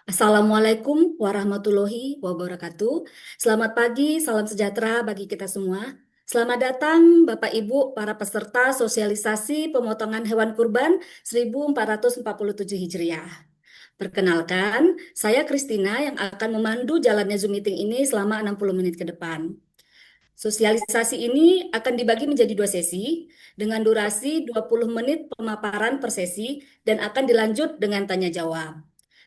Assalamualaikum warahmatullahi wabarakatuh. Selamat pagi, salam sejahtera bagi kita semua. Selamat datang Bapak Ibu para peserta sosialisasi pemotongan hewan kurban 1447 Hijriah. Perkenalkan, saya Kristina yang akan memandu jalannya Zoom meeting ini selama 60 menit ke depan. Sosialisasi ini akan dibagi menjadi dua sesi dengan durasi 20 menit pemaparan per sesi dan akan dilanjut dengan tanya jawab.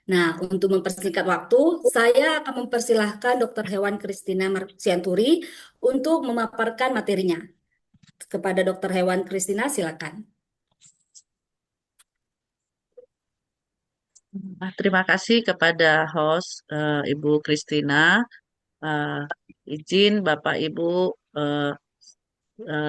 Nah, untuk mempersingkat waktu, saya akan mempersilahkan Dr. Hewan Kristina Marcianturi untuk memaparkan materinya. Kepada Dr. Hewan Kristina, silakan. Terima kasih kepada host Ibu Kristina. Eh, izin Bapak Ibu, eh,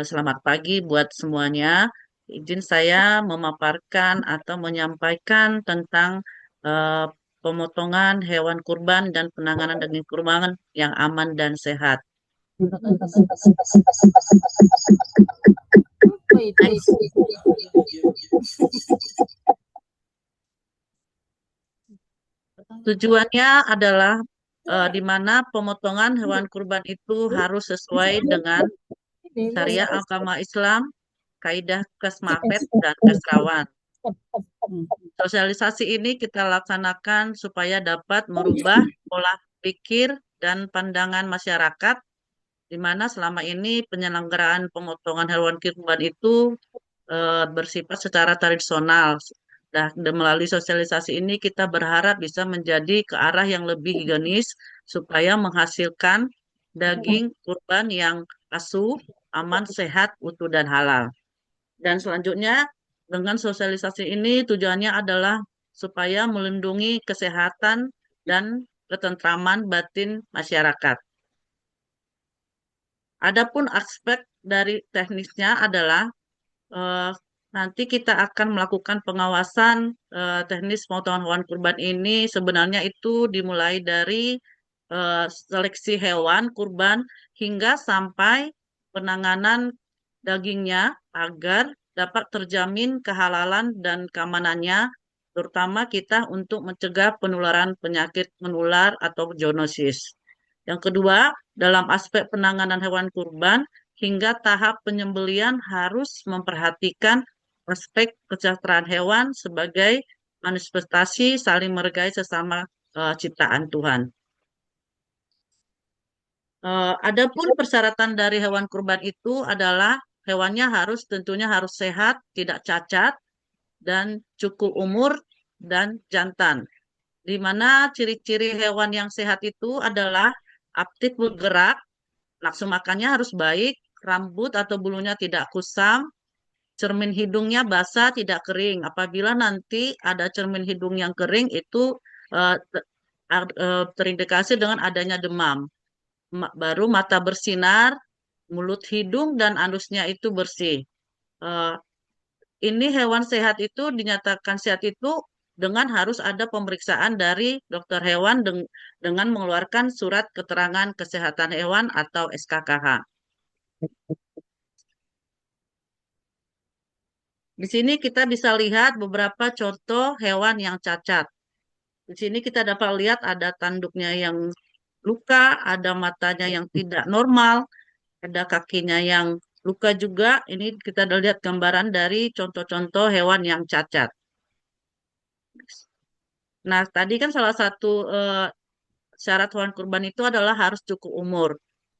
selamat pagi buat semuanya. Izin saya memaparkan atau menyampaikan tentang eh, pemotongan hewan kurban dan penanganan daging kurban yang aman dan sehat. Next. Tujuannya adalah di mana pemotongan hewan kurban itu harus sesuai dengan syariat agama Islam, kaidah Kesmapet dan Kesrawan. Sosialisasi ini kita laksanakan supaya dapat merubah pola pikir dan pandangan masyarakat, di mana selama ini penyelenggaraan pemotongan hewan kurban itu bersifat secara tradisional. Nah, melalui sosialisasi ini kita berharap bisa menjadi ke arah yang lebih higienis supaya menghasilkan daging kurban yang asuh, aman, sehat, utuh, dan halal. Dan selanjutnya, dengan sosialisasi ini tujuannya adalah supaya melindungi kesehatan dan ketentraman batin masyarakat. Adapun aspek dari teknisnya adalah eh, nanti kita akan melakukan pengawasan teknis pemotongan hewan kurban ini. Sebenarnya itu dimulai dari seleksi hewan kurban hingga sampai penanganan dagingnya agar dapat terjamin kehalalan dan keamanannya, terutama kita untuk mencegah penularan penyakit menular atau zoonosis. Yang kedua, dalam aspek penanganan hewan kurban hingga tahap penyembelian harus memperhatikan aspek kesejahteraan hewan sebagai manifestasi saling menghargai sesama ciptaan Tuhan. Adapun persyaratan dari hewan kurban itu adalah hewannya tentunya harus sehat, tidak cacat, dan cukup umur dan jantan. Di mana ciri-ciri hewan yang sehat itu adalah aktif bergerak, nafsu makannya harus baik, rambut atau bulunya tidak kusam, cermin hidungnya basah, tidak kering. Apabila nanti ada cermin hidung yang kering itu eh, terindikasi dengan adanya demam. Baru mata bersinar, mulut, hidung, dan anusnya itu bersih. Eh, ini hewan sehat itu dinyatakan sehat itu dengan harus ada pemeriksaan dari dokter hewan dengan mengeluarkan surat keterangan kesehatan hewan atau SKKH. Di sini kita bisa lihat beberapa contoh hewan yang cacat. Di sini kita dapat lihat ada tanduknya yang luka, ada matanya yang tidak normal, ada kakinya yang luka juga. Ini kita lihat gambaran dari contoh-contoh hewan yang cacat. Nah, tadi kan salah satu syarat hewan kurban itu adalah harus cukup umur.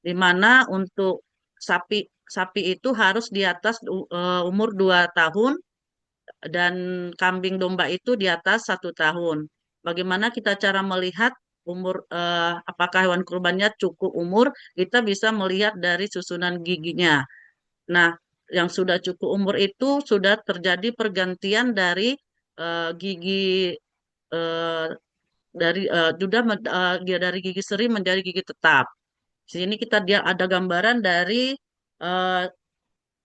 Di mana untuk sapi sapi itu harus di atas umur 2 tahun dan kambing domba itu di atas 1 tahun. Bagaimana kita cara melihat umur apakah hewan kurbannya cukup umur? Kita bisa melihat dari susunan giginya. Nah, yang sudah cukup umur itu sudah terjadi pergantian dari gigi eh, dari gigi seri menjadi gigi tetap. Di sini kita dia ada gambaran dari eh,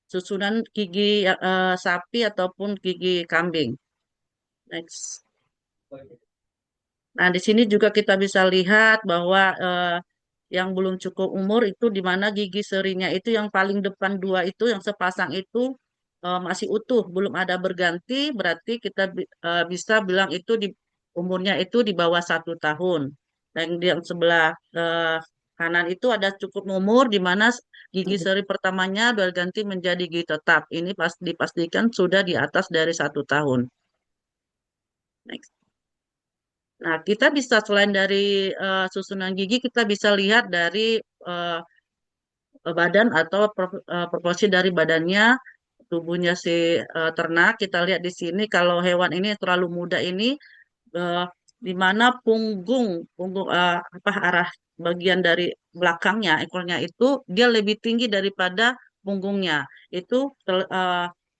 susunan gigi sapi ataupun gigi kambing. Next. Nah, di sini juga kita bisa lihat bahwa yang belum cukup umur itu di mana gigi serinya itu yang paling depan dua itu yang sepasang itu masih utuh, belum ada berganti, berarti kita bisa bilang itu umurnya itu di bawah 1 tahun. Dan di yang sebelah kanan itu ada cukup umur di mana gigi seri pertamanya berganti menjadi gigi tetap. Ini pas dipastikan sudah di atas dari 1 tahun. Next. Nah, kita bisa selain dari susunan gigi, kita bisa lihat dari eh, badan atau proporsi dari badannya, tubuhnya si ternak. Kita lihat di sini kalau hewan ini terlalu muda ini, eh, di mana punggung apa arah bagian dari belakangnya ekornya itu dia lebih tinggi daripada punggungnya. Itu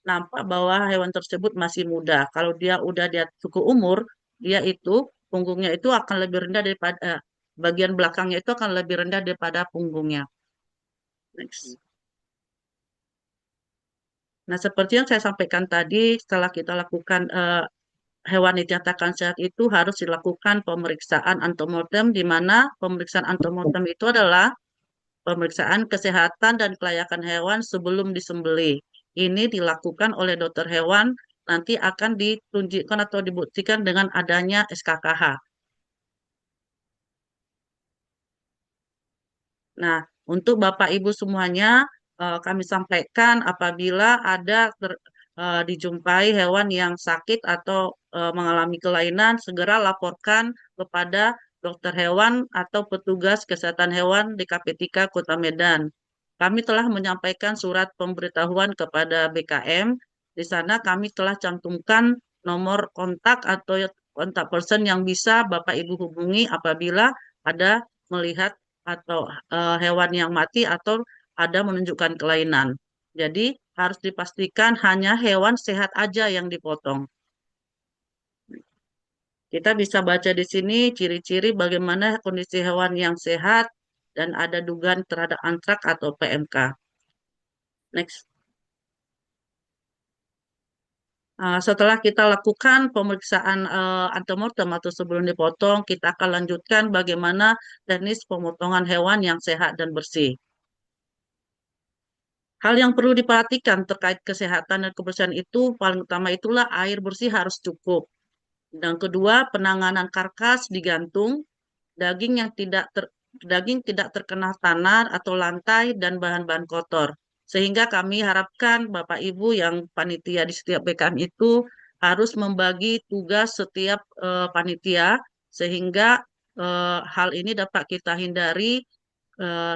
nampak bahwa hewan tersebut masih muda. Kalau dia udah dia cukup umur, dia itu punggungnya itu akan lebih rendah daripada bagian belakangnya itu akan lebih rendah daripada punggungnya. Next. Nah, seperti yang saya sampaikan tadi, setelah kita lakukan hewan dinyatakan sehat itu harus dilakukan pemeriksaan antemortem, di mana pemeriksaan antemortem itu adalah pemeriksaan kesehatan dan kelayakan hewan sebelum disembelih. Ini dilakukan oleh dokter hewan, nanti akan ditunjukkan atau dibuktikan dengan adanya SKKH. Nah, untuk Bapak Ibu semuanya, kami sampaikan apabila ada dijumpai hewan yang sakit atau mengalami kelainan, segera laporkan kepada dokter hewan atau petugas kesehatan hewan di KP3 Kota Medan. Kami telah menyampaikan surat pemberitahuan kepada BKM. Di sana kami telah cantumkan nomor kontak atau kontak person yang bisa Bapak Ibu hubungi apabila ada melihat atau hewan yang mati atau ada menunjukkan kelainan. Jadi harus dipastikan hanya hewan sehat aja yang dipotong. Kita bisa baca di sini ciri-ciri bagaimana kondisi hewan yang sehat dan ada dugaan terhadap antrak atau PMK. Next. Setelah kita lakukan pemeriksaan antemortem atau sebelum dipotong, kita akan lanjutkan bagaimana teknis pemotongan hewan yang sehat dan bersih. Hal yang perlu diperhatikan terkait kesehatan dan kebersihan itu paling utama itulah air bersih harus cukup. Dan kedua, penanganan karkas digantung, daging yang daging tidak terkena tanah atau lantai dan bahan-bahan kotor. Sehingga kami harapkan Bapak Ibu yang panitia di setiap BKM itu harus membagi tugas setiap panitia sehingga hal ini dapat kita hindari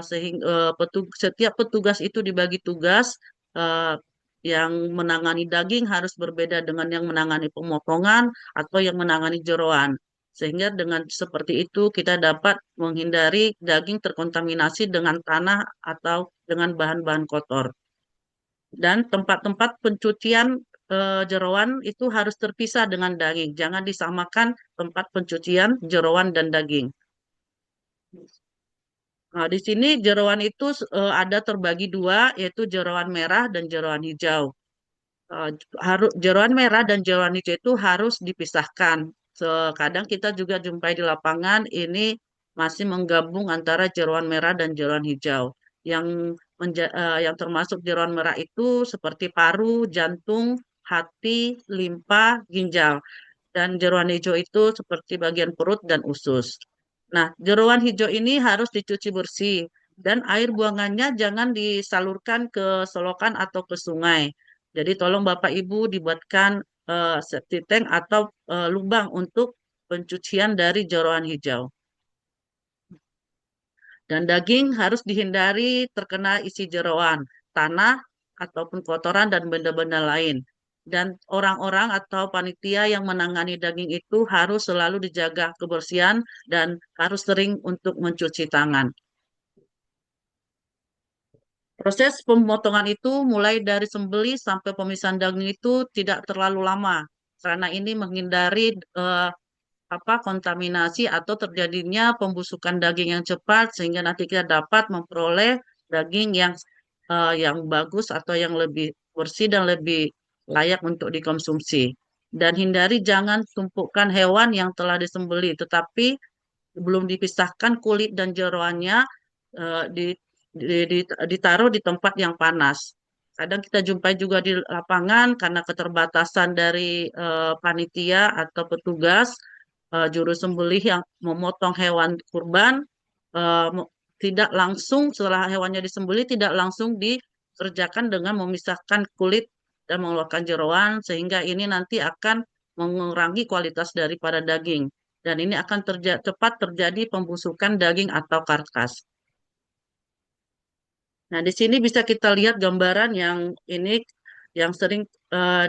sehingga setiap petugas itu dibagi tugas eh, yang menangani daging harus berbeda dengan yang menangani pemotongan atau yang menangani jeroan. Sehingga dengan seperti itu kita dapat menghindari daging terkontaminasi dengan tanah atau dengan bahan-bahan kotor. Dan tempat-tempat pencucian jeroan itu harus terpisah dengan daging. Jangan disamakan tempat pencucian jeroan dan daging. Nah, di sini jeroan itu ada terbagi dua, yaitu jeroan merah dan jeroan hijau. Harus jeroan merah dan jeroan hijau itu harus dipisahkan. Kadang kita juga jumpai di lapangan ini masih menggabung antara jeroan merah dan jeroan hijau. Yang yang termasuk jeroan merah itu seperti paru, jantung, hati, limpa, ginjal. Dan jeroan hijau itu seperti bagian perut dan usus. Nah, jeroan hijau ini harus dicuci bersih dan air buangannya jangan disalurkan ke selokan atau ke sungai. Jadi tolong Bapak Ibu dibuatkan septic tank atau lubang untuk pencucian dari jeroan hijau. Dan daging harus dihindari terkena isi jeroan, tanah, ataupun kotoran dan benda-benda lain. Dan orang-orang atau panitia yang menangani daging itu harus selalu dijaga kebersihan dan harus sering untuk mencuci tangan. Proses pemotongan itu mulai dari sembelih sampai pemisahan daging itu tidak terlalu lama. Karena ini menghindari kontaminasi atau terjadinya pembusukan daging yang cepat sehingga nanti kita dapat memperoleh daging yang bagus atau yang lebih bersih dan lebih layak untuk dikonsumsi. Dan hindari jangan tumpukan hewan yang telah disembelih, tetapi belum dipisahkan kulit dan jeroannya ditaruh di tempat yang panas. Kadang kita jumpai juga di lapangan karena keterbatasan dari panitia atau petugas juru sembelih yang memotong hewan kurban eh, mo- tidak langsung setelah hewannya disembelih tidak langsung dikerjakan dengan memisahkan kulit dan mengeluarkan jeroan sehingga ini nanti akan mengurangi kualitas daripada daging dan ini akan cepat terjadi pembusukan daging atau karkas. Nah, di sini bisa kita lihat gambaran yang ini yang sering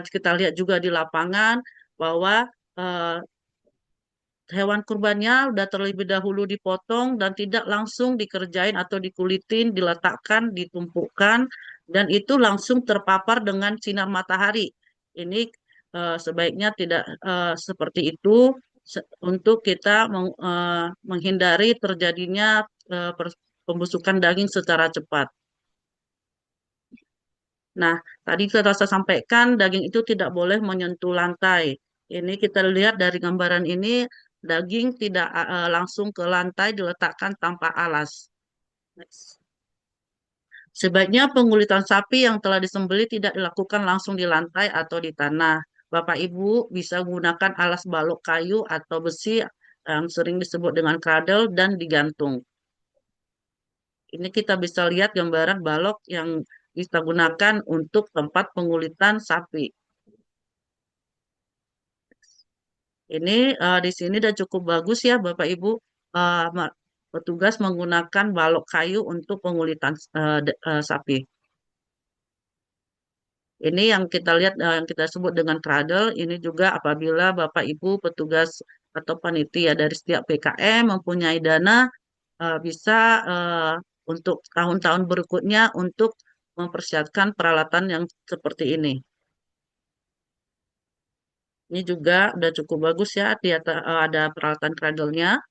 kita lihat juga di lapangan bahwa eh, hewan kurbannya udah terlebih dahulu dipotong dan tidak langsung dikerjain atau dikulitin, diletakkan, ditumpukan, dan itu langsung terpapar dengan sinar matahari. Ini sebaiknya tidak seperti itu untuk kita menghindari terjadinya pembusukan daging secara cepat. Nah, tadi saya sampaikan daging itu tidak boleh menyentuh lantai. Ini kita lihat dari gambaran ini, daging tidak langsung ke lantai diletakkan tanpa alas. Next. Sebaiknya pengulitan sapi yang telah disembelih tidak dilakukan langsung di lantai atau di tanah. Bapak Ibu bisa menggunakan alas balok kayu atau besi yang sering disebut dengan cradle dan digantung. Ini kita bisa lihat gambaran balok yang kita gunakan untuk tempat pengulitan sapi. Ini di sini udah cukup bagus ya Bapak Ibu. Petugas menggunakan balok kayu untuk pengulitan sapi. Ini yang kita lihat yang kita sebut dengan cradle. Ini juga apabila Bapak Ibu petugas atau panitia dari setiap PKM mempunyai dana bisa untuk tahun-tahun berikutnya untuk mempersiapkan peralatan yang seperti ini. Ini juga udah cukup bagus ya, ada peralatan cradle-nya.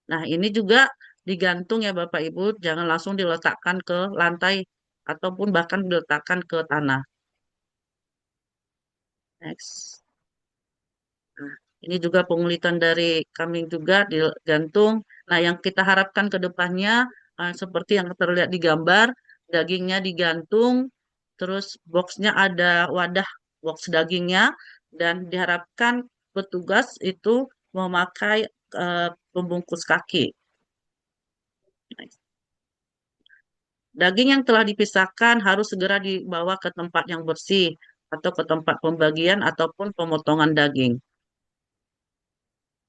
Nah, ini juga digantung ya Bapak Ibu, jangan langsung diletakkan ke lantai ataupun bahkan diletakkan ke tanah. Next. Nah, ini juga pengulitan dari kambing juga digantung. Nah, yang kita harapkan ke depannya seperti yang terlihat di gambar, dagingnya digantung, terus boxnya ada wadah box dagingnya, dan diharapkan petugas itu memakai pembungkus kaki. Daging yang telah dipisahkan harus segera dibawa ke tempat yang bersih atau ke tempat pembagian ataupun pemotongan daging.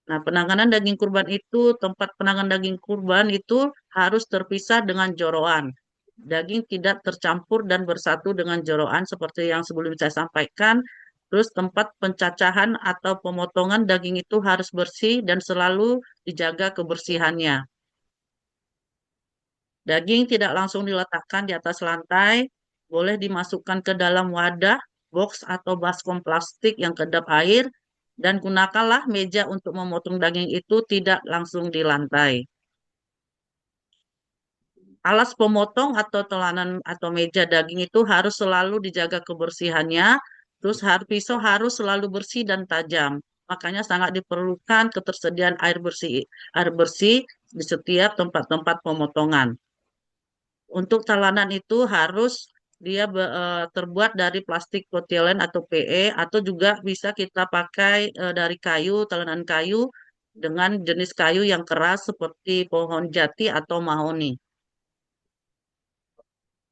Nah, penanganan daging kurban itu, tempat penanganan daging kurban itu harus terpisah dengan joroan. Daging tidak tercampur dan bersatu dengan joroan seperti yang sebelum saya sampaikan. Terus tempat pencacahan atau pemotongan daging itu harus bersih dan selalu dijaga kebersihannya. Daging tidak langsung diletakkan di atas lantai, boleh dimasukkan ke dalam wadah, box atau baskom plastik yang kedap air, dan gunakanlah meja untuk memotong daging itu tidak langsung di lantai. Alas pemotong atau telanan atau meja daging itu harus selalu dijaga kebersihannya, terus pisau harus selalu bersih dan tajam. Makanya sangat diperlukan ketersediaan air bersih di setiap tempat-tempat pemotongan. Untuk calanan itu harus dia terbuat dari plastik potilen atau PE atau juga bisa kita pakai dari kayu, talenan kayu dengan jenis kayu yang keras seperti pohon jati atau mahoni.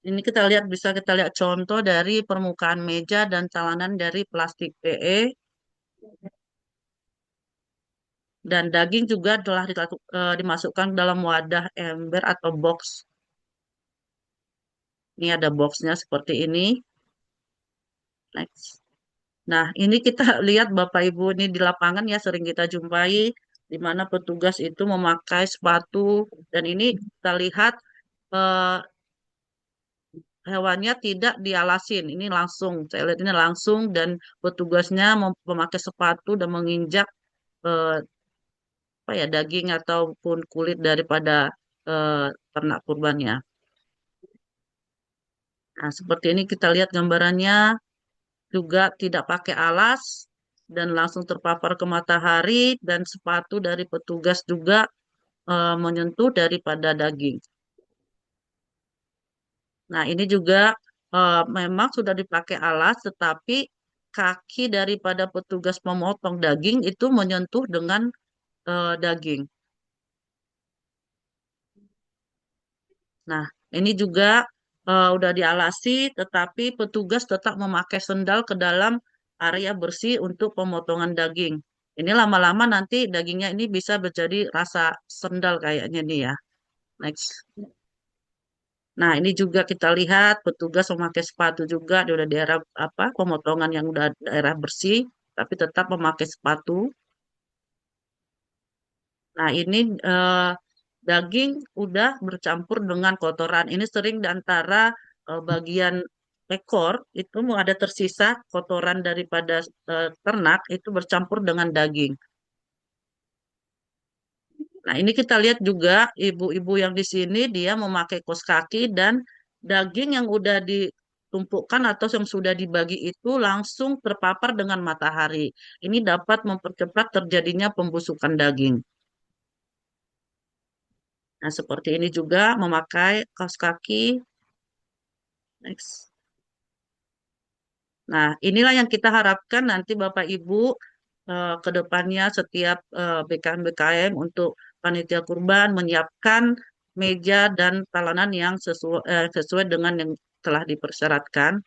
Ini kita lihat bisa kita lihat contoh dari permukaan meja dan calanan dari plastik PE dan daging juga telah dimasukkan dalam wadah ember atau box. Ini ada boxnya seperti ini. Next. Nah, ini kita lihat Bapak Ibu ini di lapangan ya sering kita jumpai di mana petugas itu memakai sepatu dan ini kita lihat eh, hewannya tidak dialasin. Ini langsung, saya lihat ini langsung dan petugasnya memakai sepatu dan menginjak eh, apa ya daging ataupun kulit daripada ternak kurbannya. Nah, seperti ini kita lihat gambarannya juga tidak pakai alas dan langsung terpapar ke matahari dan sepatu dari petugas juga menyentuh daripada daging. Nah, ini juga memang sudah dipakai alas tetapi kaki daripada petugas pemotong daging itu menyentuh dengan daging. Nah, ini juga udah dialasi, tetapi petugas tetap memakai sendal ke dalam area bersih untuk pemotongan daging. Ini lama-lama nanti dagingnya ini bisa menjadi rasa sendal kayaknya nih ya. Next. Nah, ini juga kita lihat petugas memakai sepatu juga di udah daerah apa pemotongan yang udah daerah bersih, tapi tetap memakai sepatu. Nah, ini daging udah bercampur dengan kotoran. Ini sering di antara bagian ekor itu mau ada tersisa kotoran daripada ternak itu bercampur dengan daging. Nah, ini kita lihat juga ibu-ibu yang di sini dia memakai kaos kaki dan daging yang udah ditumpukkan atau yang sudah dibagi itu langsung terpapar dengan matahari. Ini dapat mempercepat terjadinya pembusukan daging. Nah, seperti ini juga memakai kaos kaki. Next. Nah, inilah yang kita harapkan nanti Bapak Ibu ke depannya setiap BKM-BKM untuk panitia kurban menyiapkan meja dan talanan yang sesuai dengan yang telah dipersyaratkan.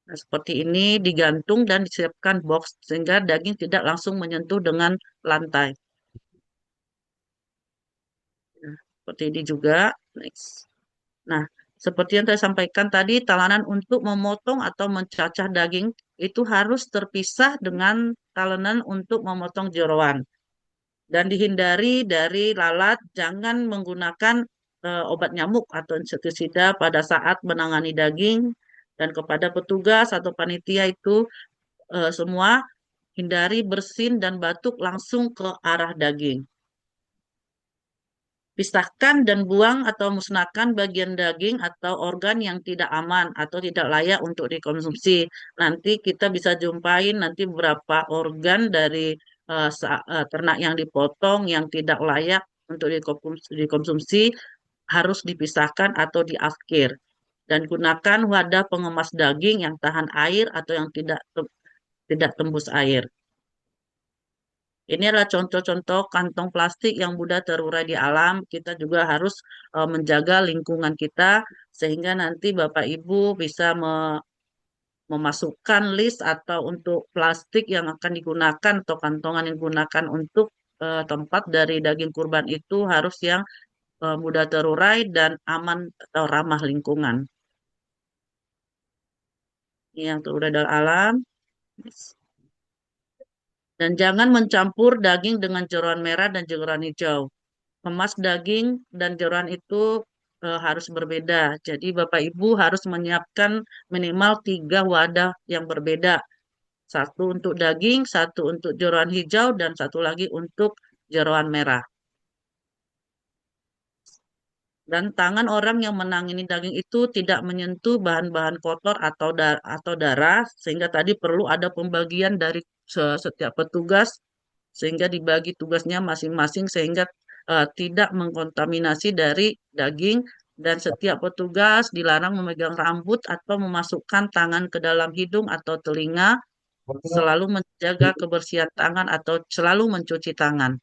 Nah, seperti ini digantung dan disiapkan box sehingga daging tidak langsung menyentuh dengan lantai. Nah, seperti ini juga. Next. Nah, seperti yang saya sampaikan tadi, talanan untuk memotong atau mencacah daging itu harus terpisah dengan talanan untuk memotong jeroan. Dan dihindari dari lalat, jangan menggunakan obat nyamuk atau insektisida pada saat menangani daging. Dan kepada petugas atau panitia itu semua hindari bersin dan batuk langsung ke arah daging. Pisahkan dan buang atau musnahkan bagian daging atau organ yang tidak aman atau tidak layak untuk dikonsumsi. Nanti kita bisa jumpain nanti beberapa organ dari ternak yang dipotong yang tidak layak untuk dikonsumsi harus dipisahkan atau diaskir. Dan gunakan wadah pengemas daging yang tahan air atau yang tidak tembus air. Ini adalah contoh-contoh kantong plastik yang mudah terurai di alam. Kita juga harus menjaga lingkungan kita sehingga nanti Bapak Ibu bisa memasukkan list atau untuk plastik yang akan digunakan atau kantongan yang digunakan untuk tempat dari daging kurban itu harus yang mudah terurai dan aman atau ramah lingkungan. Ini yang terurai dari alam. Dan jangan mencampur daging dengan jeroan merah dan jeroan hijau. Kemas daging dan jeroan itu harus berbeda. Jadi Bapak Ibu harus menyiapkan minimal 3 wadah yang berbeda. Satu untuk daging, satu untuk jeroan hijau, dan satu lagi untuk jeroan merah. Dan tangan orang yang menangani daging itu tidak menyentuh bahan-bahan kotor atau darah, sehingga tadi perlu ada pembagian dari setiap petugas, sehingga dibagi tugasnya masing-masing, sehingga tidak mengkontaminasi dari daging, dan setiap petugas dilarang memegang rambut atau memasukkan tangan ke dalam hidung atau telinga, selalu menjaga kebersihan tangan atau selalu mencuci tangan.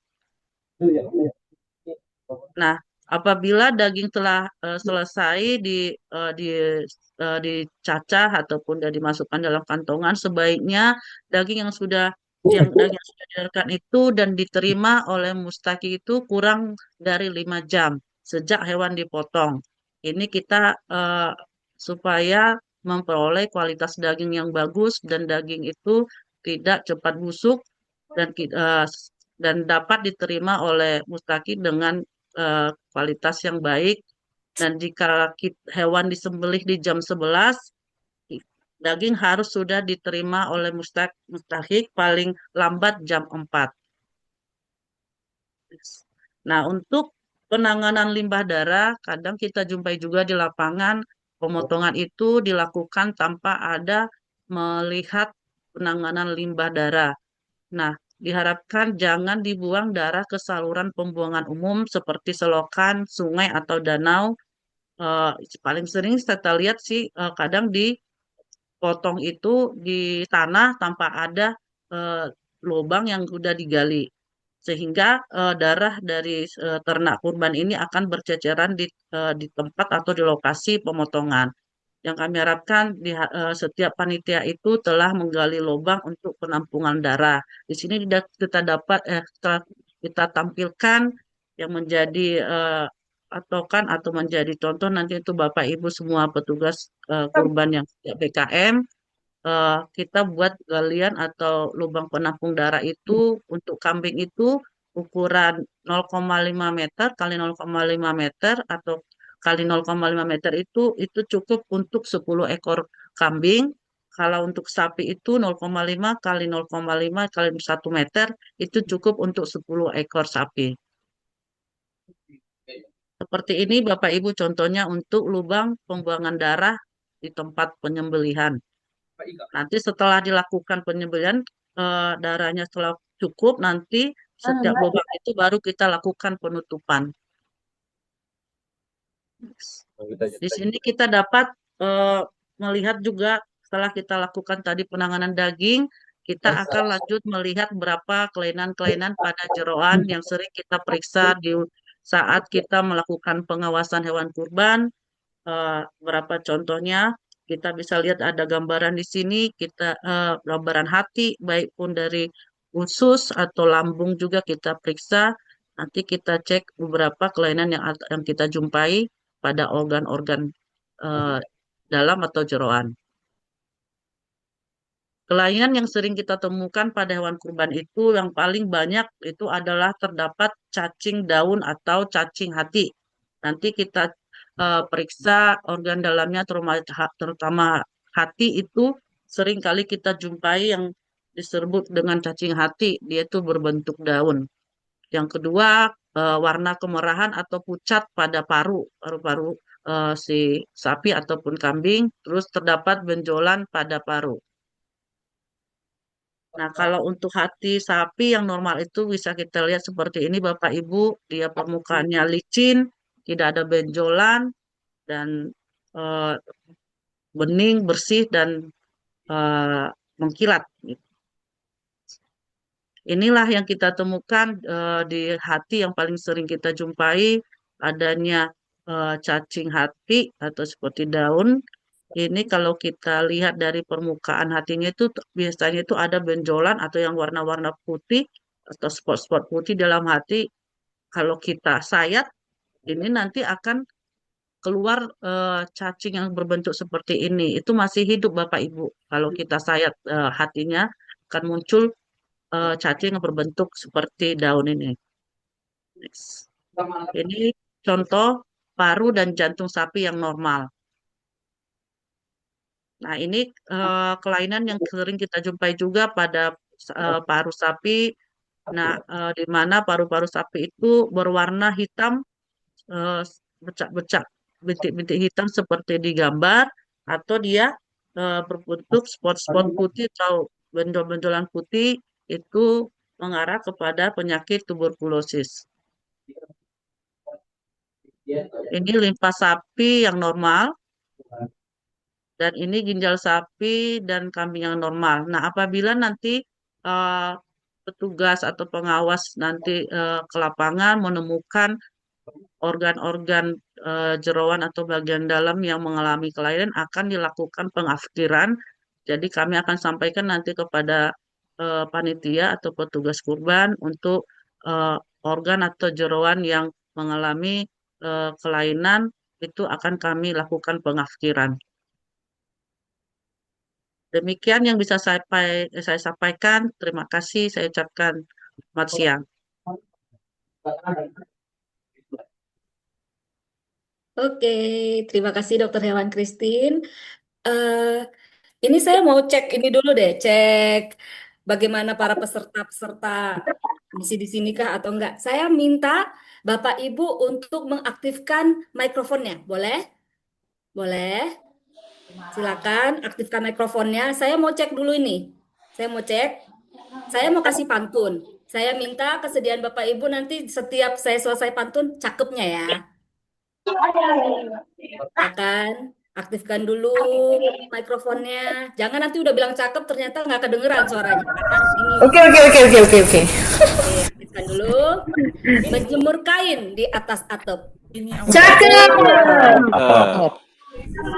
Nah, apabila daging telah selesai di dicacah ataupun sudah dimasukkan dalam kantongan, sebaiknya daging yang sudah daging yang sudah dihasilkan itu dan diterima oleh mustaki itu kurang dari 5 jam sejak hewan dipotong. Ini kita supaya memperoleh kualitas daging yang bagus dan daging itu tidak cepat busuk dan dan dapat diterima oleh mustaki dengan kualitas yang baik. Dan jika hewan disembelih di jam 11, daging harus sudah diterima oleh mustahik paling lambat jam 4. Nah, untuk penanganan limbah darah, kadang kita jumpai juga di lapangan, pemotongan itu dilakukan tanpa ada melihat penanganan limbah darah. Nah, diharapkan jangan dibuang darah ke saluran pembuangan umum seperti selokan, sungai, atau danau. Eh, Paling sering kita lihat sih kadang di potong itu di tanah tanpa ada eh, lubang yang sudah digali. Sehingga darah dari ternak kurban ini akan berceceran di tempat atau di lokasi pemotongan. Yang kami harapkan setiap panitia itu telah menggali lubang untuk penampungan darah. Di sini kita dapat kita tampilkan yang menjadi patokan atau menjadi contoh nanti itu Bapak Ibu semua petugas kurban yang BKM, kita buat galian atau lubang penampung darah itu untuk kambing itu ukuran 0,5 meter kali 0,5 meter atau kali 0,5 meter itu cukup untuk 10 ekor kambing. Kalau untuk sapi itu 0,5 kali 0,5 kali 1 meter itu cukup untuk 10 ekor sapi. Seperti ini Bapak Ibu contohnya untuk lubang pembuangan darah di tempat penyembelihan. Nanti setelah dilakukan penyembelihan, darahnya setelah cukup, nanti setiap lubang itu baru kita lakukan penutupan. Di sini kita dapat eh, melihat juga setelah kita lakukan tadi penanganan daging, kita akan lanjut melihat berapa kelainan-kelainan pada jeroan yang sering kita periksa di saat kita melakukan pengawasan hewan kurban. Berapa contohnya? Kita bisa lihat ada gambaran di sini, kita gambaran hati, baik pun dari usus atau lambung juga kita periksa. Nanti kita cek beberapa kelainan yang kita jumpai pada organ-organ eh, dalam atau jeroan. Kelainan yang sering kita temukan pada hewan kurban itu yang paling banyak itu adalah terdapat cacing daun atau cacing hati. Nanti kita periksa organ dalamnya terutama hati itu sering kali kita jumpai yang disebut dengan cacing hati, dia itu berbentuk daun. Yang kedua, warna kemerahan atau pucat pada paru-paru si sapi ataupun kambing, terus terdapat benjolan pada paru. Nah, kalau untuk hati sapi yang normal itu bisa kita lihat seperti ini, Bapak Ibu, dia permukaannya licin, tidak ada benjolan, dan eh, bening, bersih, dan mengkilat. Inilah yang kita temukan di hati yang paling sering kita jumpai, adanya cacing hati atau seperti daun. Ini kalau kita lihat dari permukaan hatinya itu biasanya itu ada benjolan atau yang warna-warna putih atau spot-spot putih dalam hati. Kalau kita sayat, ini nanti akan keluar cacing yang berbentuk seperti ini. Itu masih hidup Bapak Ibu. Kalau kita sayat hatinya akan muncul cacing yang berbentuk seperti daun ini. Next. Ini contoh paru dan jantung sapi yang normal. Nah, ini kelainan yang sering kita jumpai juga pada paru sapi. Nah, di mana paru-paru sapi itu berwarna hitam, eh, bercak-bercak, bintik-bintik hitam seperti di gambar, atau dia berbentuk spot-spot putih atau benjol-benjolan putih itu mengarah kepada penyakit tuberkulosis. Ini limpa sapi yang normal, dan ini ginjal sapi dan kambing yang normal. Nah, apabila nanti eh, petugas atau pengawas nanti ke lapangan menemukan organ-organ jeroan atau bagian dalam yang mengalami kelainan akan dilakukan pengafkiran. Jadi kami akan sampaikan nanti kepada panitia atau petugas kurban untuk eh, organ atau jeroan yang mengalami kelainan itu akan kami lakukan pengafkiran. Demikian yang bisa saya sampaikan. Terima kasih. Saya ucapkan selamat siang. Oke, terima kasih Dokter Hewan Christine. Eh, ini saya mau cek ini dulu deh, cek bagaimana para peserta-peserta misi di sini kah atau enggak. Saya minta Bapak Ibu untuk mengaktifkan mikrofonnya. Boleh? Boleh? Silakan aktifkan mikrofonnya. Saya mau cek dulu ini. Saya mau cek. Saya mau kasih pantun. Saya minta kesediaan Bapak Ibu nanti setiap saya selesai pantun, cakepnya ya. Ya kan? Aktifkan dulu mikrofonnya. Jangan nanti udah bilang cakep ternyata nggak kedengeran suaranya karena di mute. Oke, oke, oke, oke, oke, oke. Oke, aktifkan dulu. Menjemur kain di atas atap. Cakep. Cakep.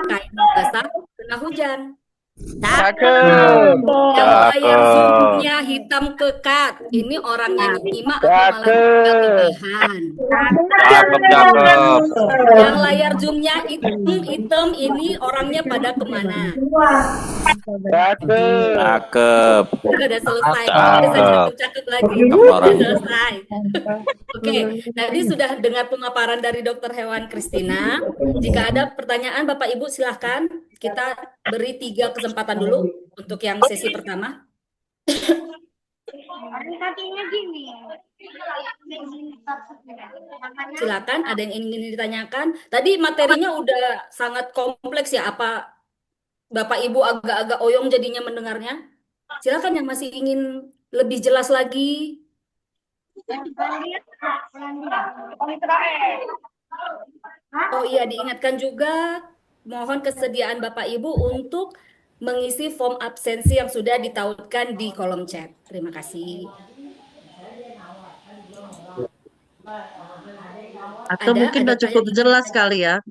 Kain basah kena hujan. Cakep. Yang layar Cakep. zoomnya hitam pekat. Ini orangnya nyimak apa malah Cakep. bahan? Cakep, cakep. Yang layar zoomnya hitam ini orangnya pada kemana? Cakep. Cakep. Udah selesai. Kok bisa Cakep. cakep-cakep lagi? Cakep Udah orang. selesai. Oke, tadi sudah dengar pemaparan dari Dokter Hewan Kristina. Jika ada pertanyaan, Bapak Ibu silahkan. Kita beri 3 kesempatan dulu untuk yang sesi pertama. Silakan, ada yang ingin ditanyakan. Tadi materinya udah sangat kompleks ya. Apa Bapak Ibu agak-agak oyong jadinya mendengarnya? Silakan yang masih ingin lebih jelas lagi. Oh iya, diingatkan juga mohon kesediaan Bapak Ibu untuk mengisi form absensi yang sudah ditautkan di kolom chat. Terima kasih. Atau Ada, mungkin ada udah cukup tanya. jelas kali ya,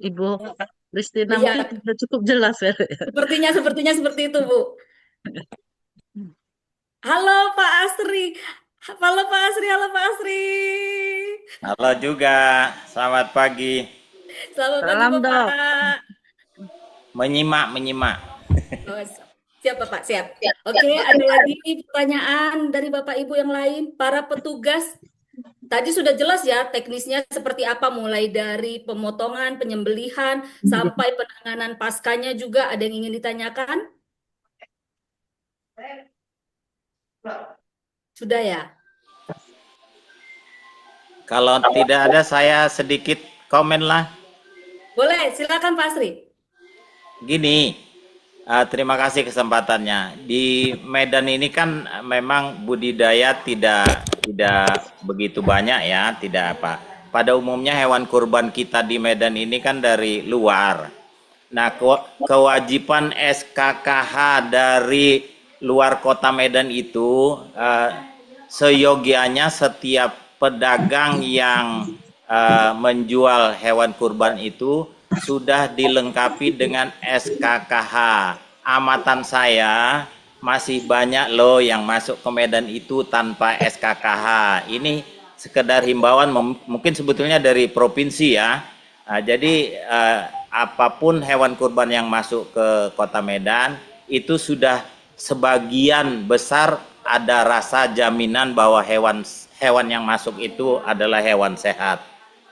Ibu Kristina, Iya, mungkin udah cukup jelas ya. sepertinya seperti itu, Bu. Halo Pak Asri. Halo Pak Asri, halo Pak Asri. Halo juga, selamat pagi. Selamat pagi Salam dok. Bapak. Menyimak. Oh, siap Bapak, siap. Oke, ada lagi pertanyaan dari Bapak Ibu yang lain. Para petugas, tadi sudah jelas ya teknisnya seperti apa, mulai dari pemotongan, penyembelihan, sampai penanganan paskanya juga ada yang ingin ditanyakan? Sudah ya? Kalau tidak ada, saya sedikit komen lah. Boleh, silakan Pak Asri. Gini, terima kasih kesempatannya. Di Medan ini kan memang budidaya tidak begitu banyak ya, tidak apa. Pada umumnya hewan kurban kita di Medan ini kan dari luar. Nah, kewajiban SKKH dari luar kota Medan itu seyogianya setiap pedagang yang menjual hewan kurban itu sudah dilengkapi dengan SKKH. Amatan saya masih banyak loh yang masuk ke Medan itu tanpa SKKH. Ini sekedar himbauan mungkin sebetulnya dari provinsi ya. Jadi apapun hewan kurban yang masuk ke kota Medan itu sudah sebagian besar ada rasa jaminan bahwa hewan yang masuk itu adalah hewan sehat.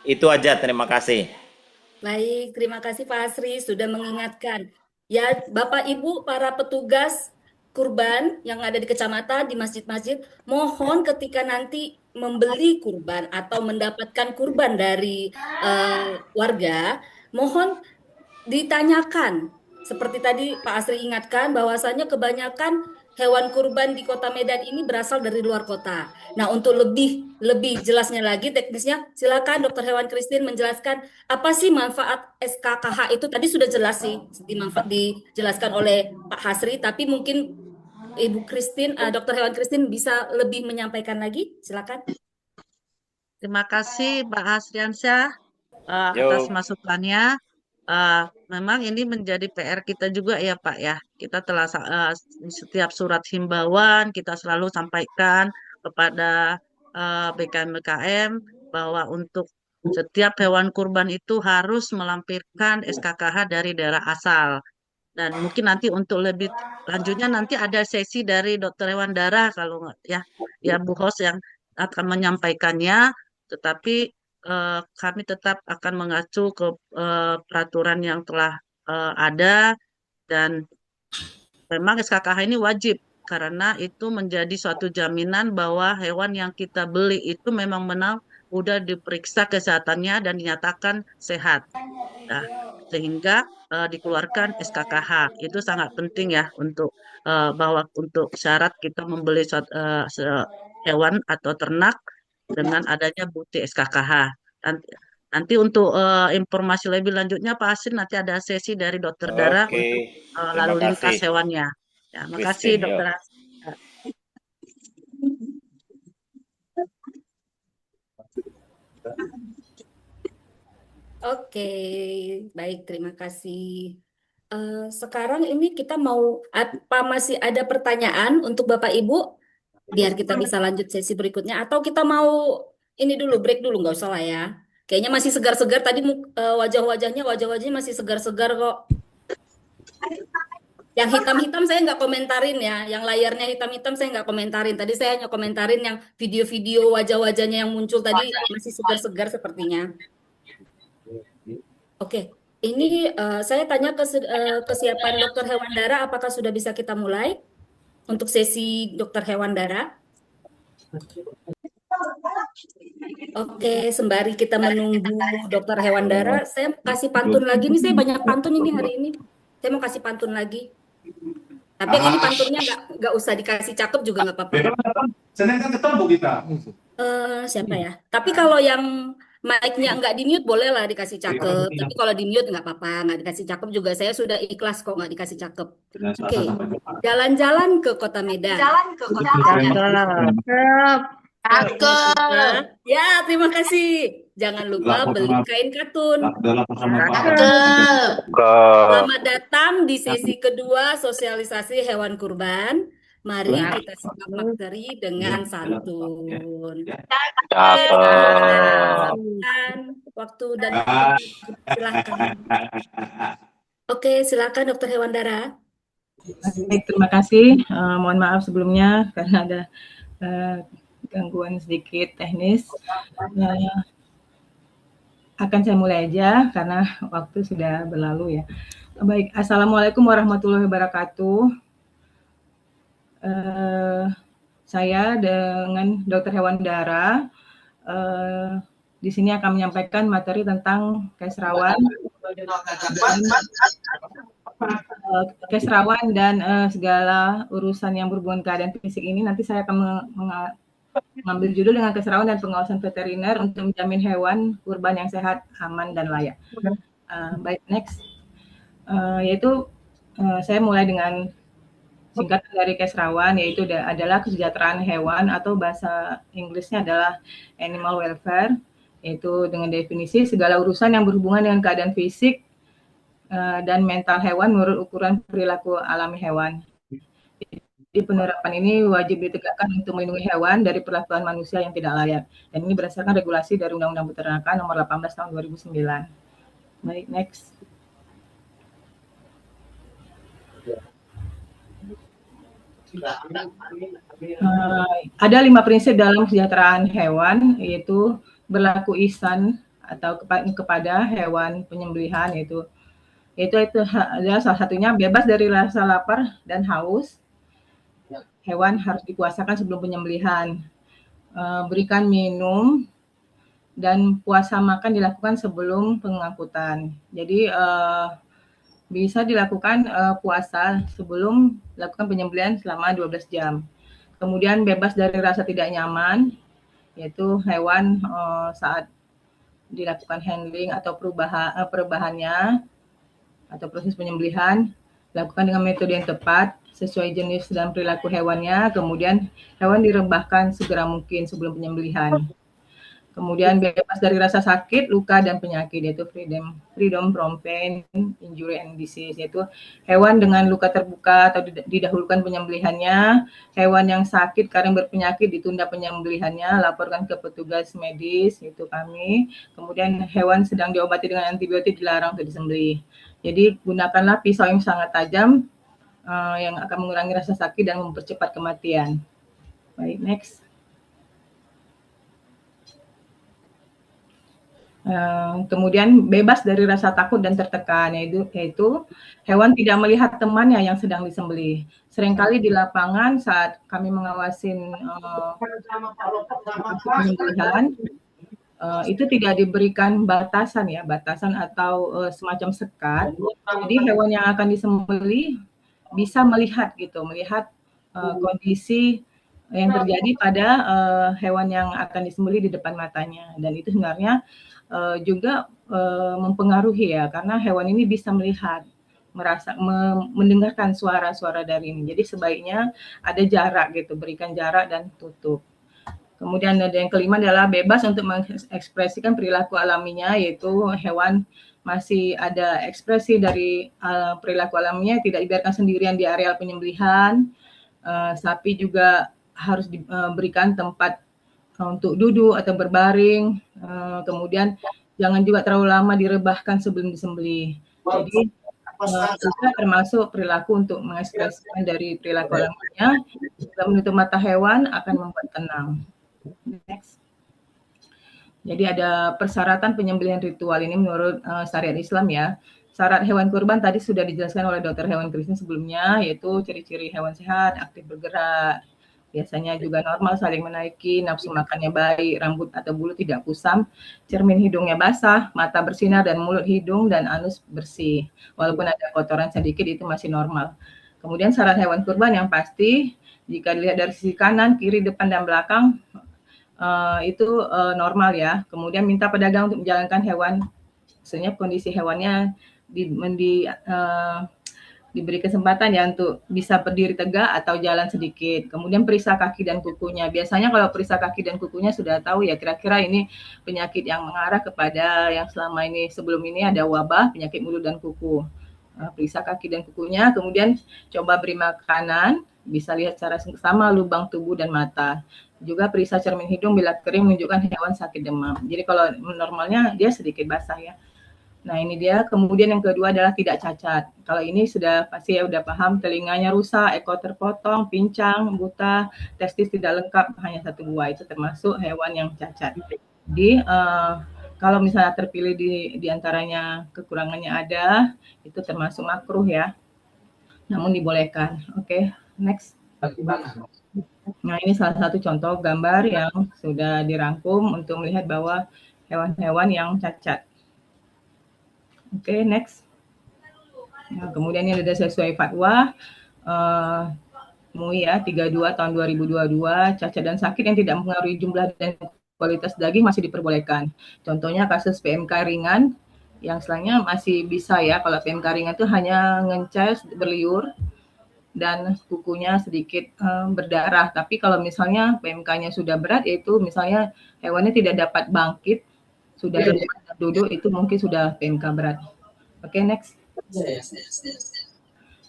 Itu aja, terima kasih. Baik, terima kasih Pak Asri sudah mengingatkan. Ya, Bapak Ibu para petugas kurban yang ada di kecamatan, di masjid-masjid, mohon ketika nanti membeli kurban atau mendapatkan kurban dari warga, mohon ditanyakan. Seperti tadi Pak Asri ingatkan bahwasannya kebanyakan hewan kurban di Kota Medan ini berasal dari luar kota. Nah, untuk lebih lebih jelasnya lagi teknisnya, silakan Dokter Hewan Christine menjelaskan apa sih manfaat SKKH itu. Tadi sudah jelas sih dijelaskan oleh Pak Hasri, tapi mungkin Ibu Christine, Dokter Hewan Christine bisa lebih menyampaikan lagi. Silakan. Terima kasih Pak Hasriansyah atas Yo. masukannya. Memang ini menjadi PR kita juga ya Pak ya. Kita telah setiap surat himbauan kita selalu sampaikan kepada BKM-BKM bahwa untuk setiap hewan kurban itu harus melampirkan SKKH dari daerah asal. Dan mungkin nanti untuk lebih lanjutnya nanti ada sesi dari dokter hewan darah kalau nggak ya Bu Hos yang akan menyampaikannya. Tetapi kami tetap akan mengacu ke peraturan yang telah ada dan memang SKKH ini wajib karena itu menjadi suatu jaminan bahwa hewan yang kita beli itu memang benar udah diperiksa kesehatannya dan dinyatakan sehat. Nah, sehingga dikeluarkan SKKH. Itu sangat penting ya untuk bahwa untuk syarat kita membeli hewan atau ternak dengan adanya bukti SKKH. Nanti untuk informasi lebih lanjutnya Pak Asin nanti ada sesi dari dokter Dara Oke, untuk terima lalu lintas kasih, hewannya. Ya, makasih Christine. dokter Yuk. Asin. Oke, baik, terima kasih. Sekarang ini kita mau, apa masih ada pertanyaan untuk Bapak Ibu? Biar kita bisa lanjut sesi berikutnya. Atau kita mau ini dulu, break dulu, nggak usah lah ya. Kayaknya masih segar-segar tadi wajah-wajahnya masih segar-segar kok. Yang hitam-hitam saya nggak komentarin ya, yang layarnya hitam-hitam saya nggak komentarin. Tadi saya hanya komentarin yang video-video wajah-wajahnya yang muncul tadi masih segar-segar sepertinya. Oke, ini saya tanya kesiapan Dokter Hewandara, apakah sudah bisa kita mulai untuk sesi Dokter Hewandara? Oke, sembari kita menunggu Dokter Hewandara, saya kasih pantun lagi nih. Saya banyak pantun ini hari ini. Saya mau kasih pantun lagi. Tapi yang ini pantunnya nggak usah dikasih cakep juga nggak apa-apa. Senin kan ketemu kita. Siapa ya? Tapi kalau yang mic-nya nggak di mute boleh lah dikasih cakep. Tapi kalau di mute nggak apa-apa, nggak dikasih cakep juga. Saya sudah ikhlas kok nggak dikasih cakep. Oke, jalan-jalan ke Kota Medan. Cakep. Cakep. Ya, terima kasih. Jangan lupa beli kain katun. Cakep. Selamat datang di sesi kedua sosialisasi hewan kurban. Mari kita simak materi dengan santun. Silakan waktu dan silakan. Oke, silakan Dokter Hewandara. Baik, terima kasih. Mohon maaf sebelumnya karena ada gangguan sedikit teknis. Akan saya mulai aja karena waktu sudah berlalu ya. Baik, Assalamualaikum warahmatullahi wabarakatuh. Saya dengan Dr. Hewandara di sini akan menyampaikan materi tentang keserawan dan segala urusan yang berhubungan keadaan fisik ini. Nanti saya akan mengambil judul dengan keserawan dan pengawasan veteriner untuk menjamin hewan kurban yang sehat, aman, dan layak. Baik, next. Yaitu saya mulai dengan singkatan dari keserawan, yaitu adalah kesejahteraan hewan atau bahasa Inggrisnya adalah animal welfare, yaitu dengan definisi segala urusan yang berhubungan dengan keadaan fisik dan mental hewan menurut ukuran perilaku alami hewan. Jadi penerapan ini wajib ditegakkan untuk melindungi hewan dari perlakuan manusia yang tidak layak. Dan ini berdasarkan regulasi dari Undang-Undang Peternakan Nomor 18 Tahun 2009. Baik, next. Ada 5 prinsip dalam kesejahteraan hewan, yaitu berlaku ihsan atau kepada hewan penyembelihan, yaitu adalah salah satunya bebas dari rasa lapar dan haus. Hewan harus dikuasakan sebelum penyembelihan. Berikan minum dan puasa makan dilakukan sebelum pengangkutan. Jadi bisa dilakukan puasa sebelum lakukan penyembelihan selama 12 jam. Kemudian bebas dari rasa tidak nyaman, yaitu hewan saat dilakukan handling atau perubahannya atau proses penyembelihan dilakukan dengan metode yang tepat sesuai jenis dan perilaku hewannya. Kemudian hewan direbahkan segera mungkin sebelum penyembelihan. Kemudian bebas dari rasa sakit, luka, dan penyakit, yaitu freedom from pain, injury, and disease, yaitu hewan dengan luka terbuka atau didahulukan penyembelihannya, hewan yang sakit karena berpenyakit ditunda penyembelihannya, laporkan ke petugas medis, yaitu kami. Kemudian hewan sedang diobati dengan antibiotik dilarang untuk disembelih. Jadi gunakanlah pisau yang sangat tajam yang akan mengurangi rasa sakit dan mempercepat kematian. Baik, next. Kemudian bebas dari rasa takut dan tertekan, yaitu hewan tidak melihat temannya yang sedang disembelih. Seringkali di lapangan saat kami mengawasin penyembelihan, itu tidak diberikan batasan atau semacam sekat. Jadi hewan yang akan disembelih bisa melihat kondisi yang terjadi pada hewan yang akan disembelih di depan matanya, dan itu sebenarnya juga mempengaruhi ya, karena hewan ini bisa melihat, mendengarkan suara-suara dari ini. Jadi sebaiknya ada jarak gitu, berikan jarak dan tutup. Kemudian ada yang kelima adalah bebas untuk mengekspresikan perilaku alaminya, yaitu hewan masih ada ekspresi dari perilaku alaminya, tidak dibiarkan sendirian di areal penyembelihan. Sapi juga harus diberikan tempat untuk duduk atau berbaring. Kemudian jangan juga terlalu lama direbahkan sebelum disembelih. Jadi juga termasuk perilaku untuk mengekspresikan dari perilaku alaminya. Jika menutup mata hewan akan membuat tenang. Next. Jadi ada persyaratan penyembelihan ritual ini menurut syariat Islam ya. Syarat hewan kurban tadi sudah dijelaskan oleh dokter hewan Kristen sebelumnya, yaitu ciri-ciri hewan sehat, aktif bergerak, biasanya juga normal, saling menaiki, nafsu makannya baik, rambut atau bulu tidak kusam, cermin hidungnya basah, mata bersinar, dan mulut, hidung, dan anus bersih. Walaupun ada kotoran sedikit itu masih normal. Kemudian syarat hewan kurban yang pasti, jika dilihat dari sisi kanan, kiri, depan, dan belakang, itu normal ya. Kemudian minta pedagang untuk menjalankan hewan, maksudnya kondisi hewannya diberi kesempatan ya untuk bisa berdiri tegak atau jalan sedikit. Kemudian periksa kaki dan kukunya. Biasanya kalau periksa kaki dan kukunya sudah tahu ya kira-kira ini penyakit yang mengarah kepada yang selama ini sebelum ini ada wabah penyakit mulut dan kuku. Periksa kaki dan kukunya, kemudian coba beri makanan, bisa lihat secara sama lubang tubuh dan mata. Juga periksa cermin hidung bila kering menunjukkan hewan sakit demam. Jadi kalau normalnya dia sedikit basah ya. Nah ini dia. Kemudian yang kedua adalah tidak cacat. Kalau ini sudah pasti ya udah paham, telinganya rusak, ekor terpotong, pincang, buta, testis tidak lengkap, hanya satu buah, itu termasuk hewan yang cacat. Jadi kalau misalnya terpilih di antaranya kekurangannya ada, itu termasuk makruh ya. Namun dibolehkan. Oke, next. Nah ini salah satu contoh gambar yang sudah dirangkum untuk melihat bahwa hewan-hewan yang cacat. Oke, next. Nah, kemudian ini ada sesuai fatwa MUI ya 32 tahun 2022, cacat dan sakit yang tidak mempengaruhi jumlah dan kualitas daging masih diperbolehkan. Contohnya kasus PMK ringan yang selangnya masih bisa ya, kalau PMK ringan itu hanya ngencas, berliur, dan kukunya sedikit berdarah. Tapi kalau misalnya PMK-nya sudah berat, yaitu misalnya hewannya tidak dapat bangkit, sudah duduk, itu mungkin sudah PMK berat. Oke, next.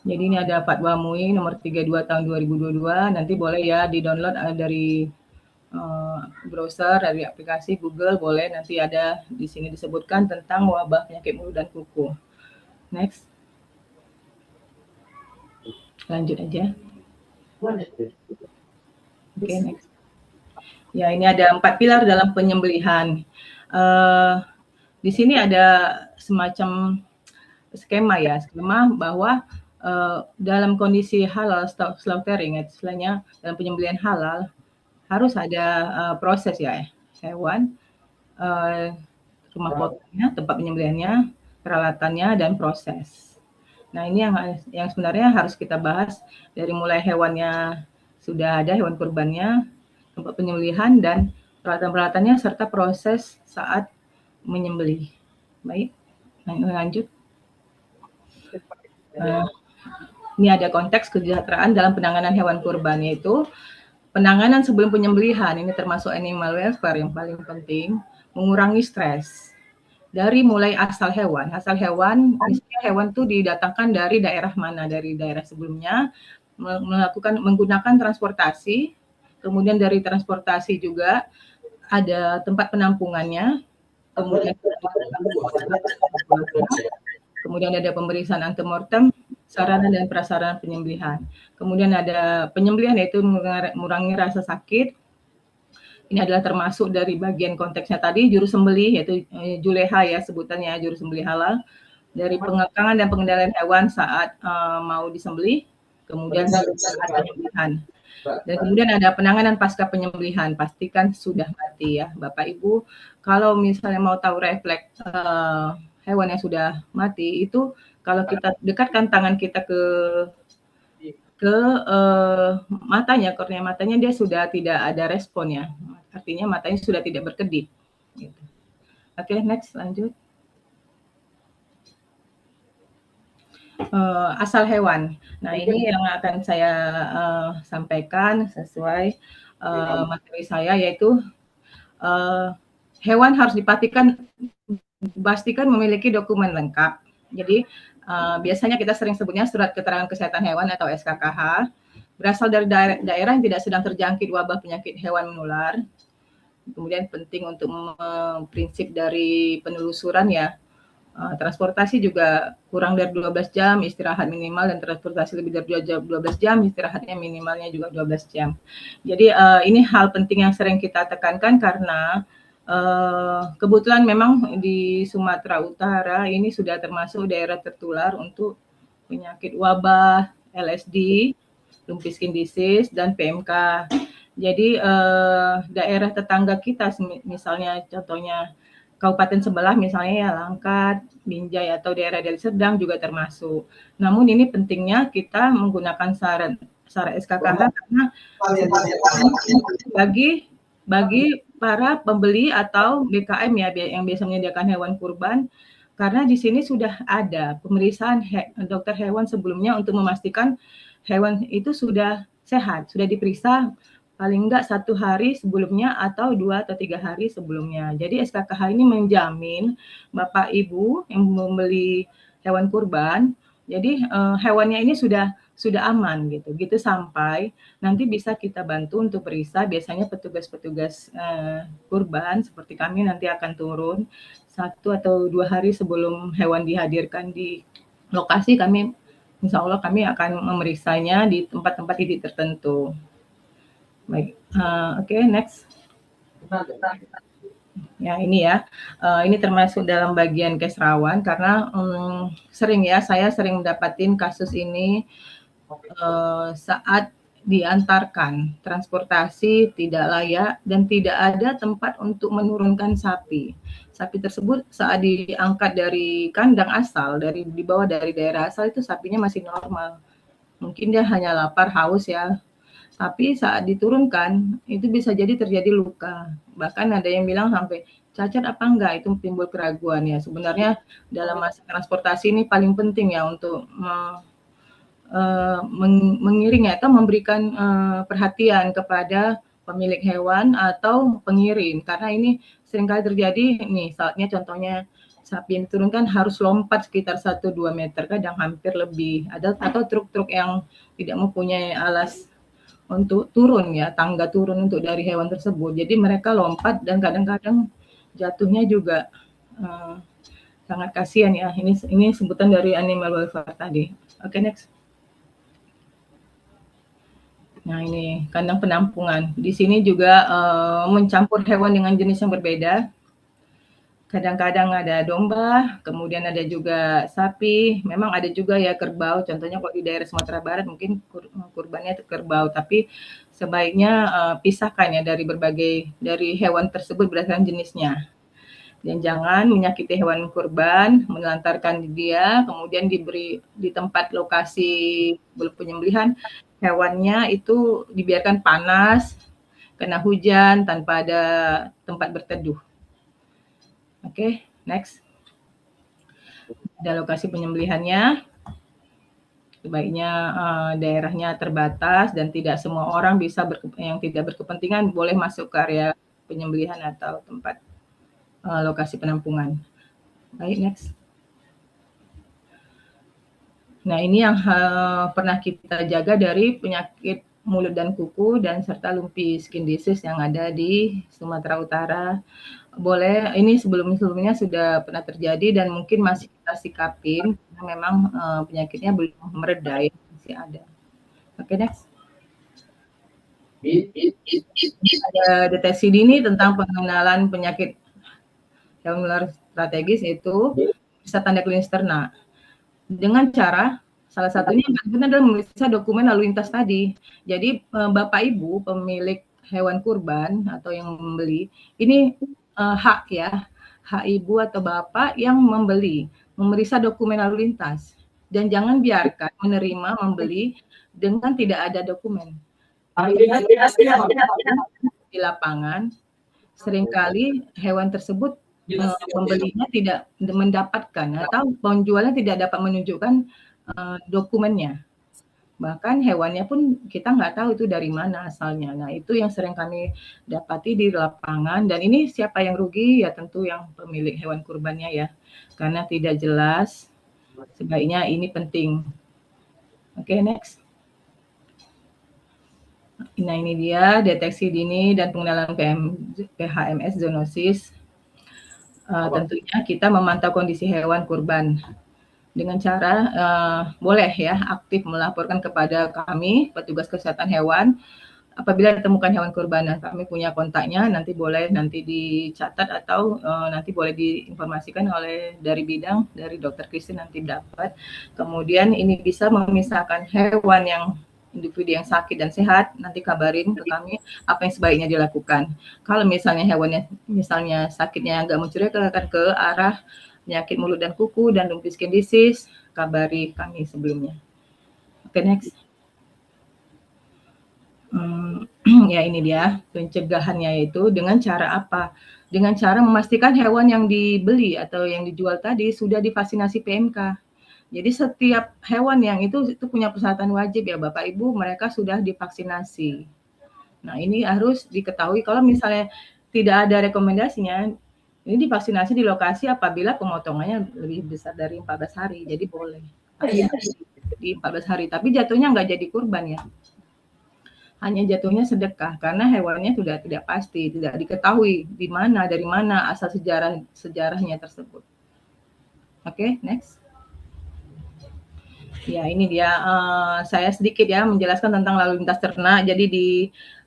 Jadi ini ada fatwa MUI nomor 32 tahun 2022. Nanti boleh ya di-download dari browser, dari aplikasi Google, boleh, nanti ada di sini disebutkan tentang wabah penyakit mulut dan kuku. Next. Lanjut aja. Oke, next. Ya, ini ada 4 pilar dalam penyembelihan. Di sini ada semacam skema ya, skema bahwa dalam kondisi halal slaughtering, istilahnya dalam penyembelihan halal harus ada proses ya, hewan, rumah potongnya, tempat penyembelihannya, peralatannya, dan proses. Nah ini yang sebenarnya harus kita bahas dari mulai hewannya sudah ada, hewan kurbannya, tempat penyembelihan, dan peralatan-peralatannya, serta proses saat menyembelih. Baik, lanjut. Ini ada konteks kesejahteraan dalam penanganan hewan kurban, yaitu penanganan sebelum penyembelihan. Ini termasuk animal welfare yang paling penting, mengurangi stres. Dari mulai asal hewan, misalnya hewan itu didatangkan dari daerah mana, dari daerah sebelumnya, menggunakan transportasi, kemudian dari transportasi juga ada tempat penampungannya, kemudian ada pemeriksaan antemortem, sarana dan prasarana penyembelihan. Kemudian ada penyembelihan, yaitu mengurangi rasa sakit. Ini adalah termasuk dari bagian konteksnya tadi, juru sembelih, yaitu juleha ya sebutannya, juru sembelih halal. Dari pengekangan dan pengendalian hewan saat mau disembelih, kemudian saat penyembelihan. Dan kemudian ada penanganan pasca penyembelihan, pastikan sudah mati ya. Bapak Ibu, kalau misalnya mau tahu refleks hewan yang sudah mati, itu kalau kita dekatkan tangan kita ke ke matanya, kornea matanya dia sudah tidak ada respon ya, artinya matanya sudah tidak berkedip. Gitu. Oke, next lanjut. Asal hewan. Nah ini yang akan saya sampaikan sesuai materi saya, yaitu hewan harus dipastikan memiliki dokumen lengkap. Jadi biasanya kita sering sebutnya surat keterangan kesehatan hewan atau SKKH, berasal dari daerah yang tidak sedang terjangkit wabah penyakit hewan menular. Kemudian penting untuk prinsip dari penelusuran ya. Transportasi juga kurang dari 12 jam, istirahat minimal, dan transportasi lebih dari 12 jam, istirahatnya minimalnya juga 12 jam. Jadi ini hal penting yang sering kita tekankan karena kebetulan memang di Sumatera Utara ini sudah termasuk daerah tertular untuk penyakit wabah, LSD, lumpy skin disease, dan PMK. Jadi daerah tetangga kita, misalnya contohnya kabupaten sebelah misalnya ya Langkat, Binjai atau daerah dari Serdang juga termasuk. Namun ini pentingnya kita menggunakan syarat SKKH karena bagi para pembeli atau BKM ya yang biasa menyediakan hewan kurban, karena di sini sudah ada pemeriksaan dokter hewan sebelumnya untuk memastikan hewan itu sudah sehat, sudah diperiksa paling enggak 1 hari sebelumnya atau 2 atau 3 hari sebelumnya. Jadi SKKH ini menjamin Bapak Ibu yang membeli hewan kurban, jadi hewannya ini sudah aman gitu sampai nanti bisa kita bantu untuk periksa. Biasanya petugas-petugas kurban seperti kami nanti akan turun 1 atau 2 hari sebelum hewan dihadirkan di lokasi. Kami insya Allah kami akan memeriksanya di tempat-tempat titik tertentu. Baik, oke, next. Ya ini ya, ini termasuk dalam bagian case rawan karena saya sering mendapatkan kasus ini saat diantarkan transportasi tidak layak dan tidak ada tempat untuk menurunkan sapi. Sapi tersebut saat diangkat dari kandang asal, dibawa dari daerah asal itu sapinya masih normal. Mungkin dia hanya lapar, haus ya. Tapi saat diturunkan itu bisa jadi terjadi luka. Bahkan ada yang bilang sampai cacat apa enggak, itu timbul keraguan ya. Sebenarnya dalam masa transportasi ini paling penting ya untuk mengiring atau memberikan perhatian kepada pemilik hewan atau pengirim, karena ini seringkali terjadi nih saatnya contohnya sapi yang diturunkan harus lompat sekitar 1-2 meter, kadang hampir lebih, atau truk-truk yang tidak mempunyai alas untuk turun ya, tangga turun untuk dari hewan tersebut. Jadi mereka lompat dan kadang-kadang jatuhnya juga sangat kasihan ya. Ini sebutan dari animal welfare tadi. Oke, next. Nah ini kandang penampungan. Di sini juga mencampur hewan dengan jenis yang berbeda. Kadang-kadang ada domba, kemudian ada juga sapi, memang ada juga ya kerbau. Contohnya kalau di daerah Sumatera Barat mungkin kurbannya itu kerbau, tapi sebaiknya pisahkan ya dari hewan tersebut berdasarkan jenisnya. Dan jangan menyakiti hewan kurban, menelantarkan dia, kemudian diberi di tempat lokasi penyembelihan hewannya itu dibiarkan panas, kena hujan tanpa ada tempat berteduh. Oke, next. Ada lokasi penyembelihannya. Sebaiknya daerahnya terbatas dan tidak semua orang yang tidak berkepentingan boleh masuk ke area penyembelihan atau tempat lokasi penampungan. Baik, next. Nah, ini yang pernah kita jaga dari penyakit mulut dan kuku dan serta lumpy skin disease yang ada di Sumatera Utara. Boleh, ini sebelumnya sudah pernah terjadi dan mungkin masih kita sikapin karena memang penyakitnya belum mereda ya, masih ada. Oke, next. Ada deteksi dini tentang pengenalan penyakit hewan menular strategis, itu bisa tanda klinis ternak dengan cara salah satunya yang penting adalah memeriksa dokumen lalu lintas tadi. Jadi Bapak Ibu pemilik hewan kurban atau yang membeli ini hak ya, hak ibu atau bapak yang membeli memeriksa dokumen lalu lintas. dan jangan biarkan menerima, membeli dengan tidak ada dokumen. Di lapangan, seringkali hewan tersebut pembelinya tidak mendapatkan atau penjualnya tidak dapat menunjukkan dokumennya. Bahkan hewannya pun kita nggak tahu itu dari mana asalnya. Nah, itu yang sering kami dapati di lapangan, dan ini siapa yang rugi? Ya tentu yang pemilik hewan kurbannya ya, karena tidak jelas. Sebaiknya ini penting. Oke, next. Nah, ini dia deteksi dini dan pengenalan PHMS zoonosis. Tentunya kita memantau kondisi hewan kurban dengan cara boleh ya aktif melaporkan kepada kami petugas kesehatan hewan apabila ditemukan hewan kurban. Nah, kami punya kontaknya, nanti boleh dicatat atau nanti boleh diinformasikan oleh dari bidang dari Dr. Christine nanti dapat. Kemudian ini bisa memisahkan hewan yang individu yang sakit dan sehat, nanti kabarin ke kami apa yang sebaiknya dilakukan. Kalau misalnya hewannya sakitnya agak mencurigakan ke arah penyakit mulut dan kuku dan lumpy skin disease, kabari kami sebelumnya. Oke, next. Ya, ini dia pencegahannya, yaitu dengan cara apa? Dengan cara memastikan hewan yang dibeli atau yang dijual tadi sudah divaksinasi PMK. Jadi setiap hewan yang itu punya persyaratan wajib ya Bapak Ibu, mereka sudah divaksinasi. Nah, ini harus diketahui. Kalau misalnya tidak ada rekomendasinya, ini divaksinasi di lokasi apabila pemotongannya lebih besar dari 14 hari. Jadi boleh di 14 hari, tapi jatuhnya nggak jadi kurban ya. Hanya jatuhnya sedekah karena hewannya sudah tidak pasti, tidak diketahui di mana, dari mana asal sejarahnya tersebut. Oke, next. Ya, ini dia saya sedikit ya menjelaskan tentang lalu lintas ternak. Jadi di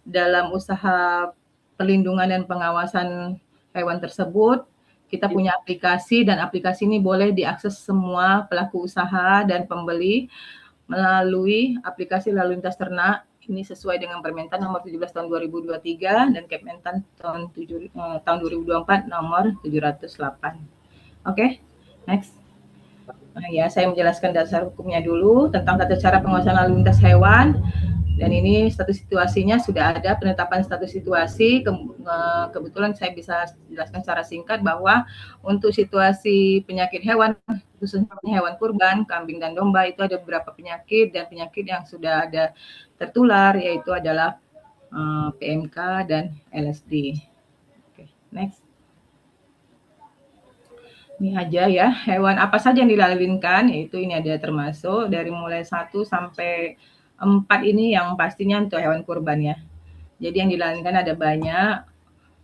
dalam usaha perlindungan dan pengawasan hewan tersebut, kita punya aplikasi, dan aplikasi ini boleh diakses semua pelaku usaha dan pembeli melalui aplikasi lalu lintas ternak. Ini sesuai dengan Permentan nomor 17 tahun 2023 dan Kementan tahun 2024 nomor 708. Oke, next. Nah, ya, saya menjelaskan dasar hukumnya dulu tentang tata cara pengawasan lalu lintas hewan. Dan ini status situasinya sudah ada, penetapan status situasi. Kebetulan saya bisa jelaskan secara singkat bahwa untuk situasi penyakit hewan, khususnya hewan kurban, kambing dan domba, itu ada beberapa penyakit, dan penyakit yang sudah ada tertular yaitu adalah PMK dan LSD. Oke, next. Ini aja ya, hewan apa saja yang dilalirkan, yaitu ini ada termasuk dari mulai 1 sampai 4 ini yang pastinya untuk hewan kurban ya. Jadi yang dilalirkan ada banyak,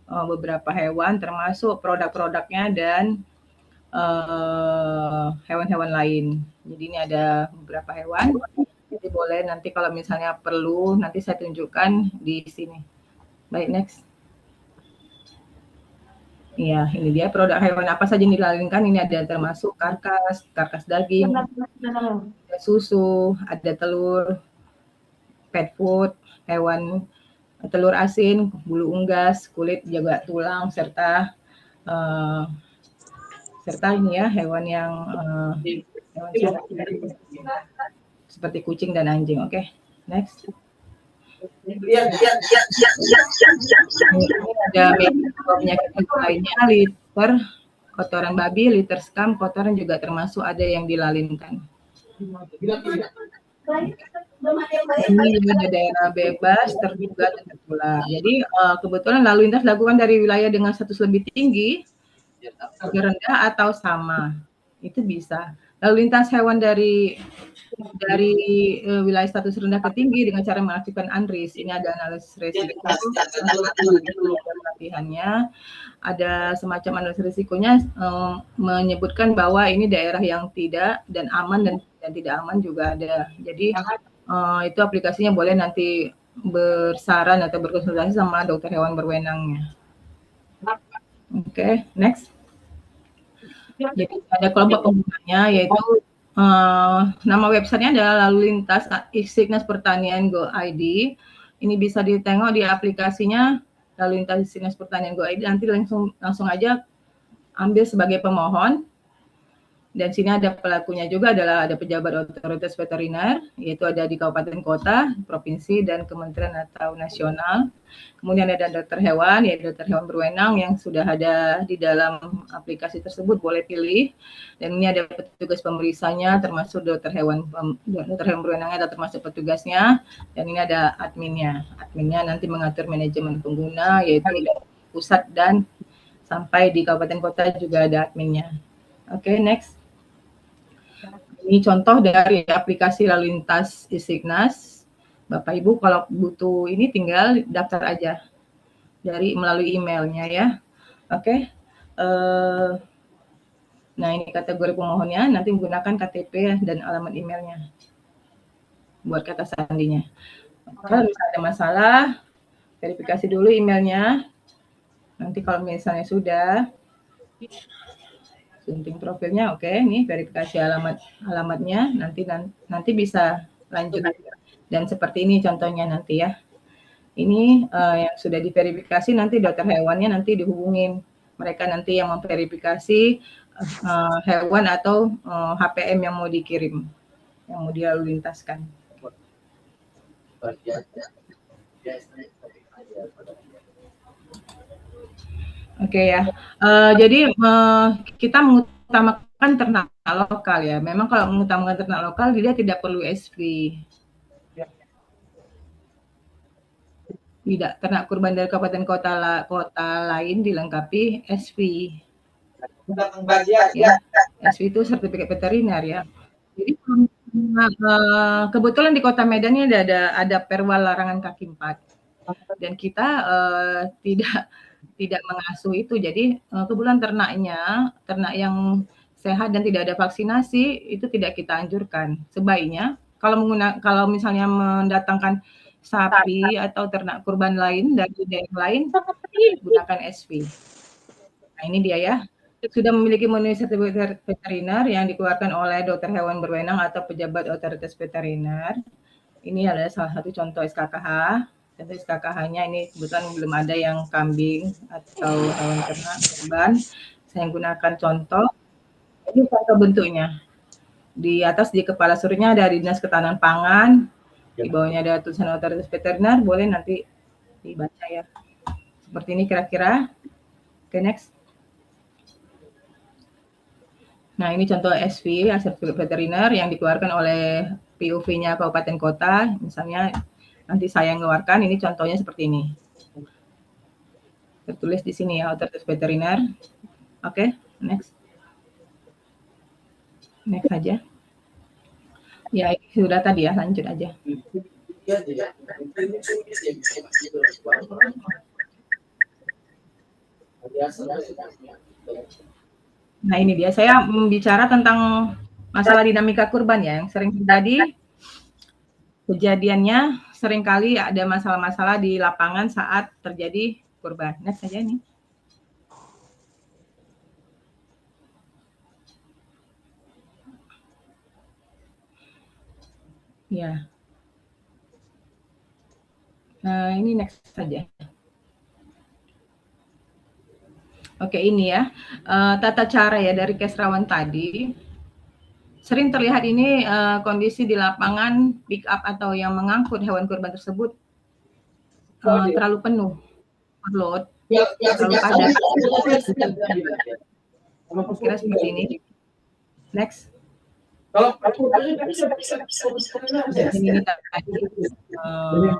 beberapa hewan termasuk produk-produknya dan hewan-hewan lain. Jadi ini ada beberapa hewan. Jadi boleh nanti kalau misalnya perlu nanti saya tunjukkan di sini. Baik, next. Iya, ini dia produk hewan apa saja yang dilalirkan. Ini ada termasuk karkas daging, ada susu, ada telur, pet food, hewan telur asin, bulu unggas, kulit juga tulang, serta ini ya hewan yang hewan seperti kucing dan anjing. Oke, next. Ini ada penyakit lainnya, litter, kotoran babi, litter scum, kotoran juga termasuk ada yang dilalirkan. Ini ada daerah bebas terduga dan tertular. Jadi kebetulan lalu lintas dilakukan dari wilayah dengan status lebih tinggi, rendah atau sama. Itu bisa. Lalu lintas hewan dari wilayah status rendah ke tinggi dengan cara mengaktifkan UNRIS. Ini ada analisis risiko, latihannya, ada semacam analisis risikonya menyebutkan bahwa ini daerah yang tidak dan aman dan tidak aman juga ada. Jadi itu aplikasinya boleh nanti bersaran atau berkonsultasi sama dokter hewan berwenangnya. Oke, next. Jadi ada kelompok penggunanya, yaitu nama websitenya adalah lalu lintas Signus Pertanian Go ID. Ini bisa ditengok di aplikasinya lalu lintas Signus Pertanian Go ID. Nanti langsung aja ambil sebagai pemohon. Dan sini ada pelakunya juga adalah ada pejabat otoritas veteriner, yaitu ada di kabupaten kota, provinsi, dan kementerian atau nasional. Kemudian ada dokter hewan, yaitu dokter hewan berwenang yang sudah ada di dalam aplikasi tersebut, boleh pilih. Dan ini ada petugas pemeriksaannya, termasuk dokter hewan berwenangnya atau termasuk petugasnya. Dan ini ada adminnya. Adminnya nanti mengatur manajemen pengguna, yaitu pusat dan sampai di kabupaten kota juga ada adminnya. Oke, next. Ini contoh dari aplikasi lalu lintas Isignas. Bapak Ibu kalau butuh ini tinggal daftar aja melalui emailnya ya. Oke. Nah ini kategori pemohonnya, nanti menggunakan KTP dan alamat emailnya buat kata sandinya. Kalau misalnya ada masalah, verifikasi dulu emailnya. Nanti kalau misalnya sudah sunting profilnya, oke, nih verifikasi alamatnya, nanti bisa lanjut. Dan seperti ini contohnya nanti ya. Ini yang sudah diverifikasi, nanti dokter hewannya nanti dihubungin. Mereka nanti yang memverifikasi hewan atau HPM yang mau dikirim, yang mau dilalu lintaskan. Oke ya, jadi kita mengutamakan ternak lokal ya. Memang kalau mengutamakan ternak lokal dia tidak perlu SV. Tidak, ternak kurban dari kabupaten kota lain dilengkapi SV. Ya, SV itu sertifikat veteriner ya. Jadi kebetulan di Kota Medan ini ada perwa larangan kaki 4 dan kita tidak mengasuh itu. Jadi kebetulan ternak yang sehat dan tidak ada vaksinasi itu tidak kita anjurkan. Sebaiknya kalau misalnya mendatangkan sapi atau ternak kurban lain dari daerah lain, gunakan SV. Nah ini dia ya, sudah memiliki memenuhi sertifikat veteriner yang dikeluarkan oleh dokter hewan berwenang atau pejabat otoritas veteriner. Ini adalah salah satu contoh SKKH. Contoh SKKH-nya ini kebetulan belum ada yang kambing atau hewan ternak kurban. Saya gunakan contoh. Ini contoh bentuknya. Di atas di kepala surutnya ada Dinas Ketahanan Pangan. Di bawahnya ada tulisan otoritas veteriner. Boleh nanti dibaca ya. Seperti ini kira-kira. Oke, next. Nah, ini contoh SV, sertifikat veteriner yang dikeluarkan oleh PUV-nya kabupaten kota. Misalnya nanti saya mengeluarkan, ini contohnya seperti ini. Tertulis di sini ya, otoritas veteriner. Oke, next. Next aja. Ya, sudah tadi ya, lanjut aja. Nah ini dia, saya bicara tentang masalah dinamika kurban ya, yang sering terjadi. Kejadiannya seringkali ada masalah-masalah di lapangan saat terjadi kurban. Next saja nih. Ya. Nah ini next saja. Oke ini ya, tata cara ya dari case rawan tadi. Sering terlihat ini kondisi di lapangan pick up atau yang mengangkut hewan kurban tersebut terlalu penuh, overload, terlalu padat. Kira seperti ini. Next. Ini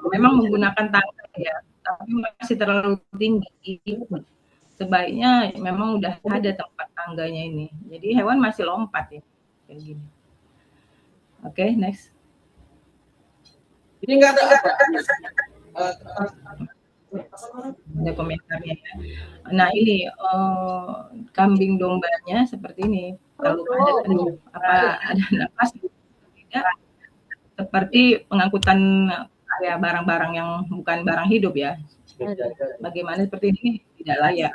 memang menggunakan tangga ya, tapi masih terlalu tinggi. Sebaiknya memang udah ada tempat tangganya ini. Jadi hewan masih lompat ya. Kayak gini. Oke, next. Ini enggak ada Ada komentarnya. Nah ini kambing dombanya seperti ini. Terlalu padat penuh. Apa ada nafas? Tidak. Seperti pengangkutan area barang-barang yang bukan barang hidup ya. Bagaimana seperti ini tidak layak.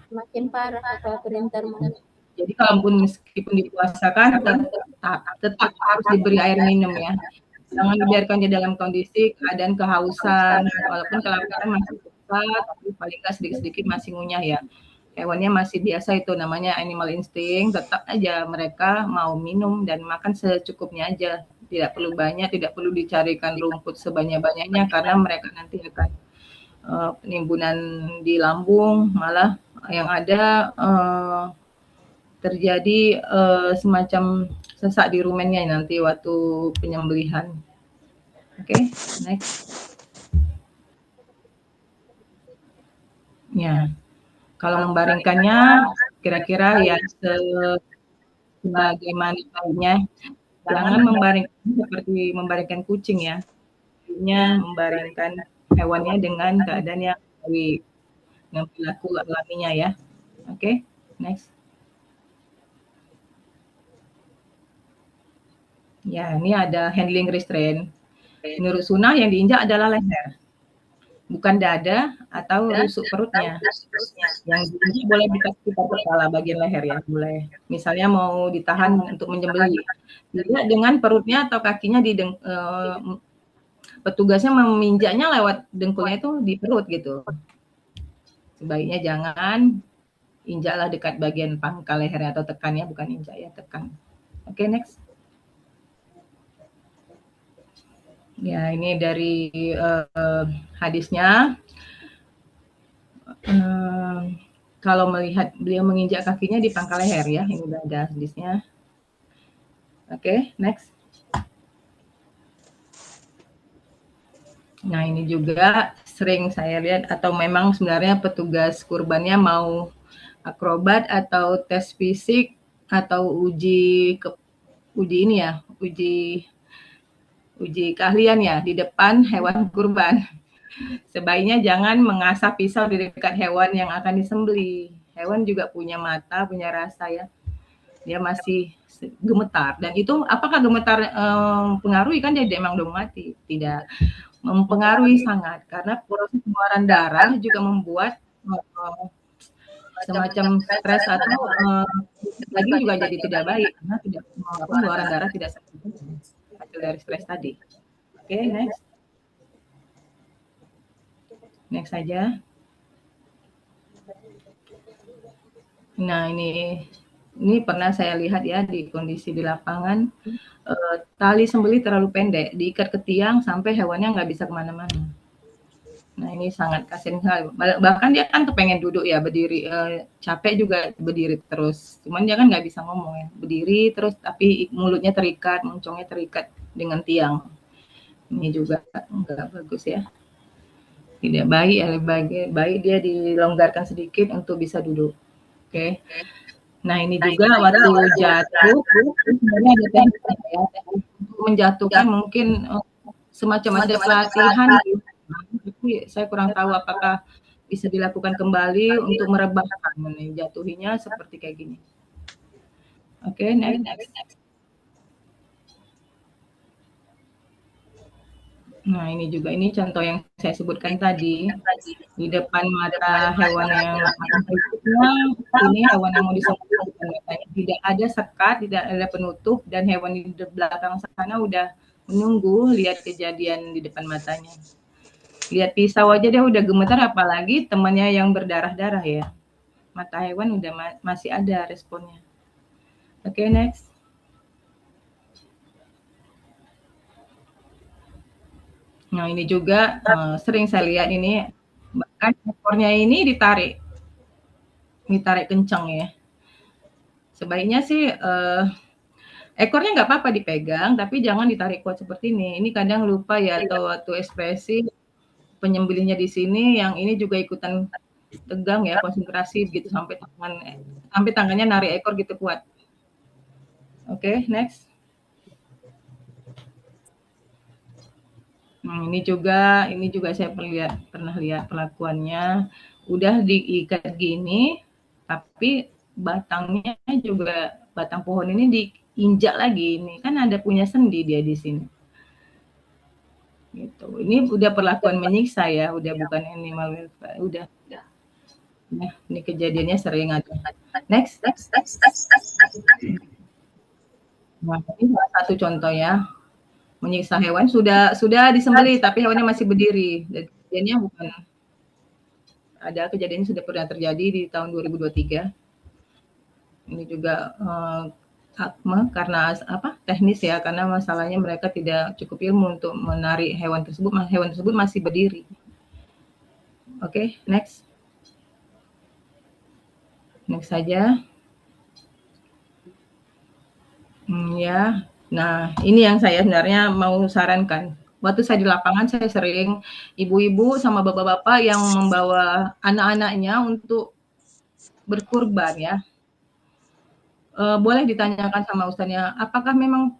Makin parah kalau perintar. Jadi kalaupun meskipun dipuasakan tetap harus diberi air minum ya. Jangan dibiarkan dia dalam kondisi keadaan kehausan, walaupun kelaparan masih besar, tapi paling nggak sedikit-sedikit masih ngunyah ya. hewannya masih biasa, itu namanya animal instinct, tetap aja mereka mau minum dan makan secukupnya aja. Tidak perlu banyak, tidak perlu dicarikan rumput sebanyak-banyaknya karena mereka nanti akan penimbunan di lambung, malah yang ada terjadi semacam sesak di rumennya nanti waktu penyembelihan. Oke, next. Ya, kalau membaringkannya kira-kira ya sebagaimana baiknya, jangan membaringkan seperti membaringkan kucing ya. Artinya membaringkan hewannya dengan keadaan yang baik, dengan perilaku alaminya ya. Oke, next. Ya, ini ada handling restraint. Menurut sunnah yang diinjak adalah leher, bukan dada atau rusuk perutnya. Yang diinjak boleh di sekitar kepala, bagian leher ya, boleh. Misalnya mau ditahan untuk menyembelih, tidak dengan perutnya atau kakinya petugasnya meminjaknya lewat dengkulnya itu di perut gitu. Sebaiknya jangan injaklah dekat bagian pangkal lehernya atau tekannya, bukan injak ya, tekan. Oke, next. Ya, ini dari hadisnya. Kalau melihat beliau menginjak kakinya di pangkal leher ya, ini udah ada hadisnya. Oke, next. Nah, ini juga sering saya lihat, atau memang sebenarnya petugas kurbannya mau akrobat atau tes fisik atau uji ini ya, uji keahlian ya di depan hewan kurban. Sebaiknya jangan mengasah pisau di dekat hewan yang akan disembelih. Hewan juga punya mata, punya rasa ya. Dia masih gemetar, dan itu apakah gemetar pengaruhi, kan dia memang udah mati? Tidak mempengaruhi sangat, karena proses pengeluaran darah juga membuat semacam stres atau lagi juga jadi tidak baik karena tidak pengeluaran darah tidak sempurna hasil dari stres tadi. Oke, next. Next saja. Nah, ini pernah saya lihat ya di kondisi di lapangan, tali sembelih terlalu pendek, diikat ke tiang sampai hewannya nggak bisa kemana-mana. Nah, ini sangat kasihan sekali. Bahkan dia kan kepengen duduk ya, berdiri, capek juga berdiri terus. Cuman dia kan nggak bisa ngomong ya, berdiri terus tapi mulutnya terikat, moncongnya terikat dengan tiang. Ini juga nggak bagus ya. Tidak baik ya, baik dia dilonggarkan sedikit untuk bisa duduk. Oke. Nah, ini juga waktu jatuh sebenarnya ada teknik ya, untuk menjatuhkan mungkin semacam ada pelatihan, tapi saya kurang tahu apakah bisa dilakukan kembali untuk merebahkan jatuhinya seperti kayak gini. Oke, next. Nah, ini juga, ini contoh yang saya sebutkan tadi, di depan mata hewan yang akan berikutnya, ini hewan yang mau disembelih di depan matanya, tidak ada sekat, tidak ada penutup, dan hewan di belakang sana udah menunggu lihat kejadian di depan matanya. Lihat pisau aja dia udah gemetar, apalagi temannya yang berdarah-darah ya. Mata hewan udah masih ada responnya. Oke, next. Nah, ini juga sering saya lihat ini, bahkan ekornya ini ditarik kencang ya. Sebaiknya sih ekornya nggak apa-apa dipegang, tapi jangan ditarik kuat seperti ini. Ini kadang lupa ya, atau waktu ekspresi penyembelihnya di sini, yang ini juga ikutan tegang ya, konsentrasi gitu sampai tangannya narik ekor gitu kuat. Oke, next. Nah, ini juga saya pernah lihat perlakuannya, udah diikat gini, tapi batangnya juga, batang pohon ini diinjak lagi. Ini kan ada punya sendi dia di sini. Gitu. Ini udah perlakuan menyiksa ya, udah bukan animal welfare, udah. Nah, ini kejadiannya sering ada. Next. Nah, ini salah satu contoh ya. Menyiksa hewan, sudah disembelih tapi hewannya masih berdiri. Kejadiannya bukan ada kejadian sudah pernah terjadi di tahun 2023. Ini juga karena teknis ya, karena masalahnya mereka tidak cukup ilmu untuk menarik hewan tersebut masih berdiri. Oke, next saja. Ya, nah ini yang saya sebenarnya mau sarankan. Waktu saya di lapangan saya sering ibu-ibu sama bapak-bapak yang membawa anak-anaknya untuk berkurban ya. Boleh ditanyakan sama ustaznya, apakah memang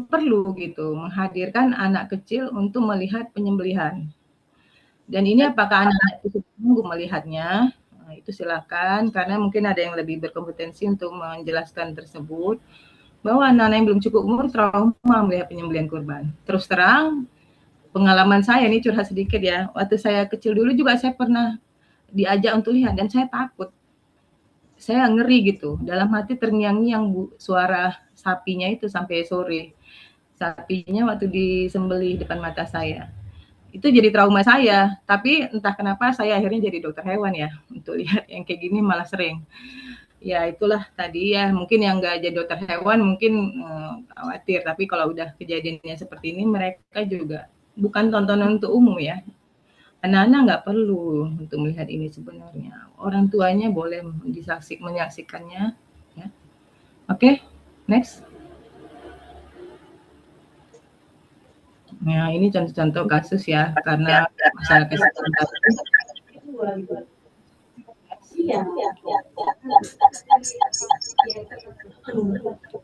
perlu gitu menghadirkan anak kecil untuk melihat penyembelihan. Dan ini apakah anak-anak itu sanggup melihatnya? Nah, itu silakan, karena mungkin ada yang lebih berkompetensi untuk menjelaskan tersebut. Bahwa anak-anak yang belum cukup umur trauma melihat penyembelihan kurban. Terus terang, pengalaman saya ini curhat sedikit ya. Waktu saya kecil dulu juga saya pernah diajak untuk lihat dan saya takut. Saya ngeri gitu, dalam hati terngiang-ngiang suara sapinya itu sampai sore. Sapinya waktu disembelih depan mata saya. Itu jadi trauma saya, tapi entah kenapa saya akhirnya jadi dokter hewan ya, untuk lihat yang kayak gini malah sering. Ya itulah tadi ya, mungkin yang nggak jadi dokter hewan mungkin khawatir, tapi kalau udah kejadiannya seperti ini mereka juga bukan tontonan untuk umum ya. Anak-anak nggak perlu untuk melihat ini sebenarnya. Orang tuanya boleh menyaksikannya. Ya. Oke, next. Nah, ini contoh-contoh kasus ya, karena masalah kesehatan.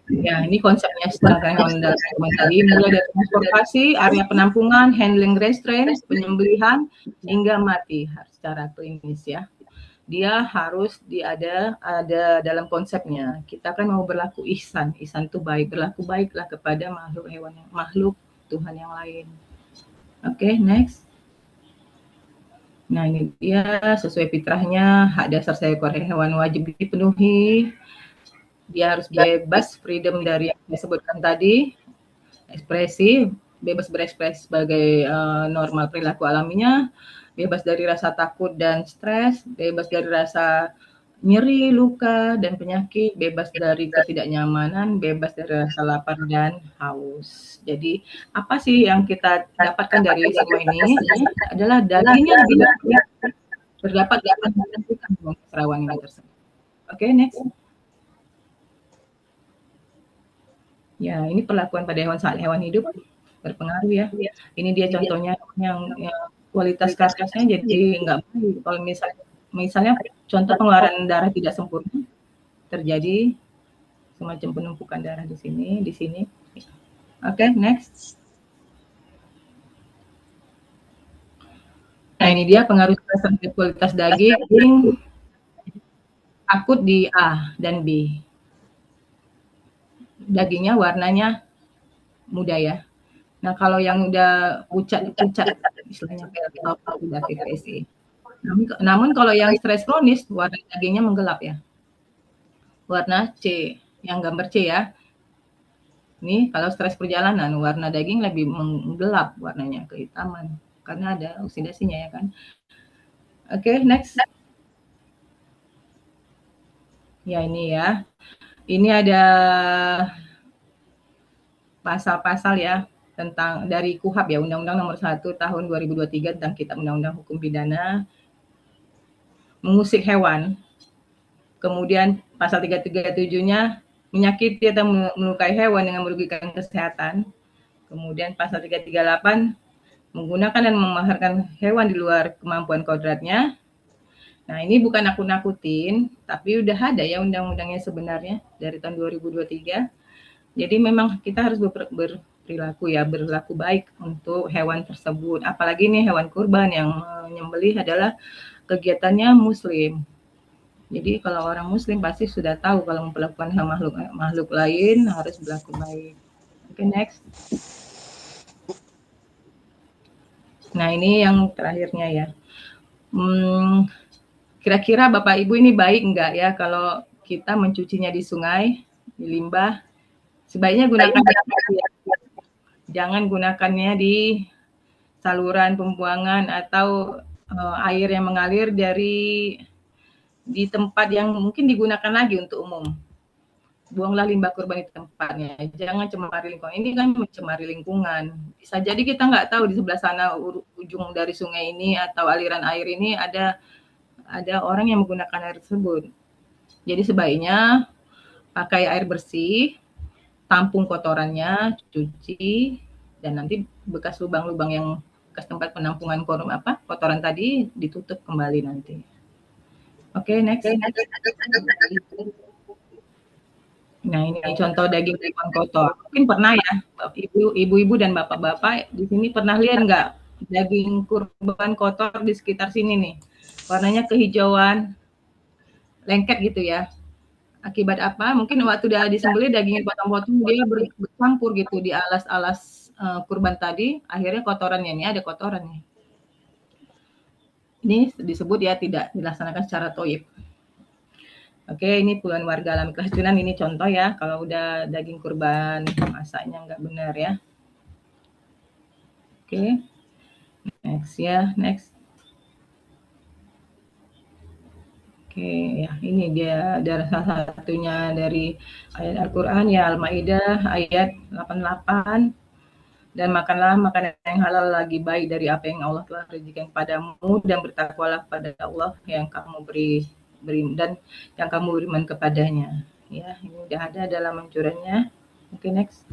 Ya, ini konsepnya setelah tadi, mulai dari transportasi, area penampungan, handling restraint, penyembelihan, hingga mati secara klinis ya. Dia harus ada dalam konsepnya. Kita kan mau berlaku ihsan itu baik, berlaku baiklah kepada makhluk Tuhan yang lain. Oke, next. Nah, ini dia sesuai fitrahnya, hak dasar seekor hewan wajib dipenuhi. Dia harus bebas, freedom dari yang saya sebutkan tadi, ekspresi, bebas berekspresi sebagai normal perilaku alaminya, bebas dari rasa takut dan stres, bebas dari rasa nyeri, luka, dan penyakit, bebas dari ketidaknyamanan, bebas dari rasa lapar dan haus. Jadi, apa sih yang kita dapatkan dari semua ini? Adalah dagingnya terdapat dapat menentukan perawan ini tersebut. Oke, next. Ya, ini perlakuan pada hewan hidup berpengaruh ya. Ini dia contohnya yang kualitas karkasnya jadi nggak baik. Kalau misalnya contoh pengeluaran darah tidak sempurna, terjadi semacam penumpukan darah di sini. Oke, next. Nah, ini dia pengaruh terhadap kualitas daging akut di A dan B. Dagingnya warnanya muda ya. Nah, kalau yang udah pucat istilahnya udah PPSI. Namun kalau yang stres kronis, warna dagingnya menggelap ya. Warna C, yang gambar C ya. Ini kalau stres perjalanan, warna daging lebih menggelap warnanya, kehitaman. Karena ada oksidasinya ya kan. Oke, next. Ya ini ya. Ini ada pasal-pasal ya tentang dari KUHP ya, Undang-Undang Nomor 1 Tahun 2023 tentang Kitab Undang-Undang Hukum Pidana, mengusik hewan. Kemudian pasal 337-nya menyakiti atau melukai hewan dengan merugikan kesehatan. Kemudian pasal 338 menggunakan dan memaharkan hewan di luar kemampuan kodratnya. Nah, ini bukan nakut-nakutin, tapi udah ada ya undang-undangnya sebenarnya dari tahun 2023. Jadi memang kita harus berlaku baik untuk hewan tersebut. Apalagi nih hewan kurban yang menyembelih adalah kegiatannya muslim. Jadi kalau orang muslim pasti sudah tahu kalau memperlakukan makhluk lain harus berlaku baik. Oke, next. Nah, ini yang terakhirnya ya. Kira-kira Bapak Ibu ini baik enggak ya kalau kita mencucinya di sungai, di limbah? Sebaiknya gunakan jangan gunakannya di saluran pembuangan atau air yang mengalir di tempat yang mungkin digunakan lagi untuk umum. Buanglah limbah kurban di tempatnya, jangan cemari lingkungan. Ini kan mencemari lingkungan. Bisa jadi kita nggak tahu di sebelah sana ujung dari sungai ini atau aliran air ini ada orang yang menggunakan air tersebut. Jadi sebaiknya pakai air bersih, tampung kotorannya, cuci, dan nanti bekas lubang-lubang yang bekas tempat penampungan kotoran tadi ditutup kembali nanti. Oke, next. Nah, ini contoh daging hewan kotor. Mungkin pernah ya, ibu-ibu dan bapak-bapak di sini pernah lihat nggak daging kurban kotor di sekitar sini nih? Warnanya kehijauan, lengket gitu ya. Akibat apa? Mungkin waktu dia disembelih dagingnya potong-potong dia bercampur gitu di alas-alas kurban tadi. Akhirnya kotorannya ini ada kotorannya. Ini disebut ya tidak dilaksanakan secara toib. Oke, ini puluhan warga alami keracunan. Ini contoh ya, kalau udah daging kurban masaknya nggak benar ya. Oke, next ya, next. Oke, ya ini dia dari salah satunya dari ayat Al-Quran ya, Al-Maidah ayat 88. Dan makanlah makanan yang halal lagi baik dari apa yang Allah telah rezekikan padamu, dan bertakwalah pada Allah yang kamu beri dan yang kamu beriman kepadanya. Ya, ini udah ada dalam anjurannya. Oke, next.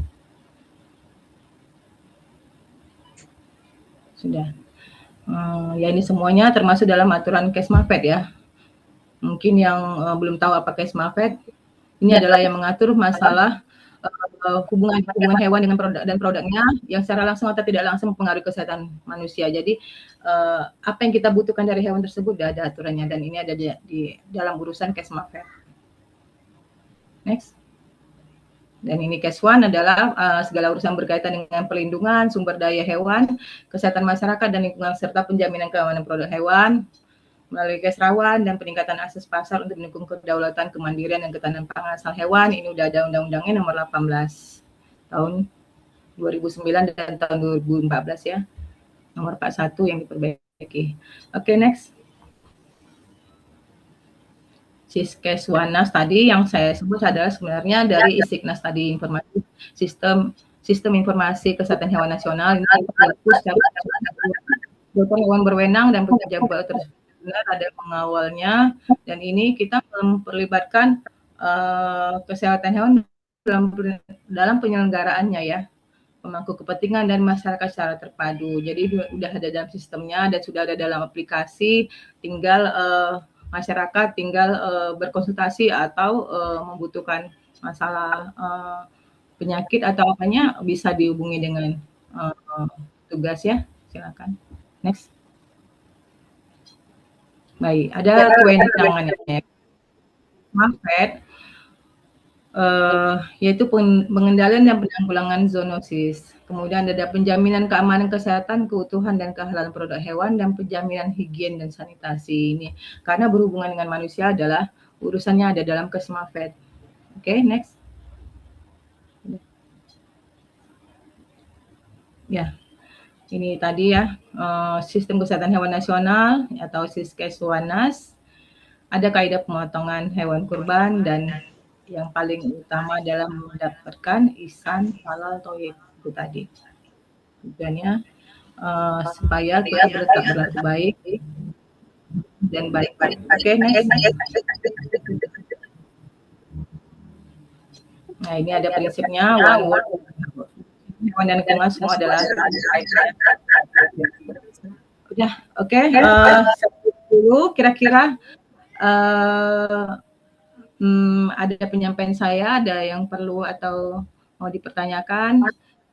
Sudah. Ya ini semuanya termasuk dalam aturan Kesmafed ya. Mungkin yang belum tahu apa Kesmafed, ini adalah yang mengatur masalah hubungan hewan dengan produk dan produknya yang secara langsung atau tidak langsung mempengaruhi kesehatan manusia. Jadi apa yang kita butuhkan dari hewan tersebut sudah ada aturannya, dan ini ada di dalam urusan Kesmafed. Next. Dan ini Kes 1 adalah segala urusan berkaitan dengan perlindungan sumber daya hewan, kesehatan masyarakat dan lingkungan, serta penjaminan keamanan produk hewan melalui Kes Rawan dan peningkatan akses pasar untuk mendukung kedaulatan, kemandirian, dan ketahanan pangan asal hewan. Ini udah ada undang-undangnya nomor 18 tahun 2009 dan tahun 2014 ya, nomor 41 yang diperbaiki. Oke, next. Kes Wanas tadi yang saya sebut adalah sebenarnya dari Isiknas tadi, informasi sistem informasi kesehatan hewan nasional. Ini berlaku secara dokter hewan berwenang dan pejabat tersebut benar ada pengawalnya, dan ini kita memperlibatkan kesehatan hewan dalam penyelenggaraannya ya, pemangku kepentingan dan masyarakat secara terpadu. Jadi sudah ada dalam sistemnya dan sudah ada dalam aplikasi, tinggal masyarakat tinggal berkonsultasi atau membutuhkan masalah penyakit atau apanya bisa dihubungi dengan tugas ya. Silakan. Next. Baik, ada kewenangannya. Mafed yaitu pengendalian dan penanggulangan zoonosis. Kemudian ada penjaminan keamanan kesehatan, keutuhan dan kehalalan produk hewan, dan penjaminan higien dan sanitasi. Ini karena berhubungan dengan manusia adalah urusannya ada dalam Kesmafed. Oke, next. Ya, ini tadi ya sistem kesehatan hewan nasional atau Siskeswanas. Ada kaidah pemotongan hewan kurban dan yang paling utama dalam mendapatkan ihsan halal thayyib itu tadi. Tujuannya supaya kita tetap berlaku baik dan baik-baik. Oke, next. Nah, ini ada prinsipnya one world. Hewan dan lingkungan semua adalah udah, oke. Dulu kira-kira ada penyampaian saya, ada yang perlu atau mau dipertanyakan.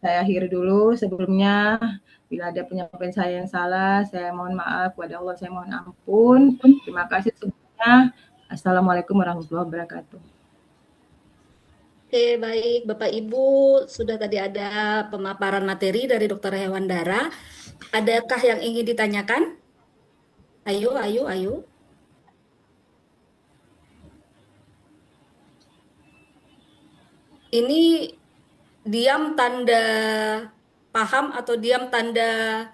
Saya akhiri dulu. Sebelumnya, bila ada penyampaian saya yang salah, saya mohon maaf kepada Allah, saya mohon ampun. Terima kasih semuanya. Assalamualaikum warahmatullahi wabarakatuh. Oke, baik Bapak Ibu, sudah tadi ada pemaparan materi dari Dokter Hewandara. Adakah yang ingin ditanyakan? Ayo. Ini diam tanda paham atau diam tanda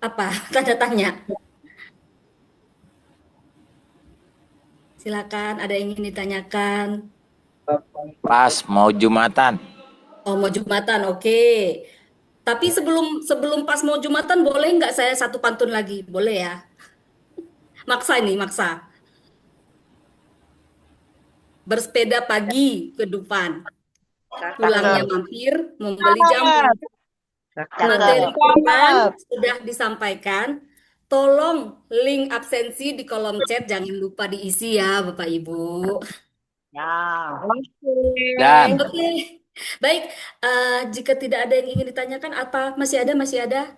Apa? Tanda tanya. Silakan, ada yang ingin ditanyakan? Pas mau Jumatan. Oh, mau Jumatan, oke. Tapi sebelum sebelum pas mau Jumatan, boleh nggak saya satu pantun lagi? Boleh ya? Maksa ini, maksa. Bersepeda pagi ke Dufan. Pulangnya Cakep. mampir, membeli jamu. Materi Cakep. kurban sudah disampaikan. Tolong link absensi di kolom chat, jangan lupa diisi ya, Bapak Ibu. Ya. Dan Oke, baik. Jika tidak ada yang ingin ditanyakan, apa masih ada? Masih ada?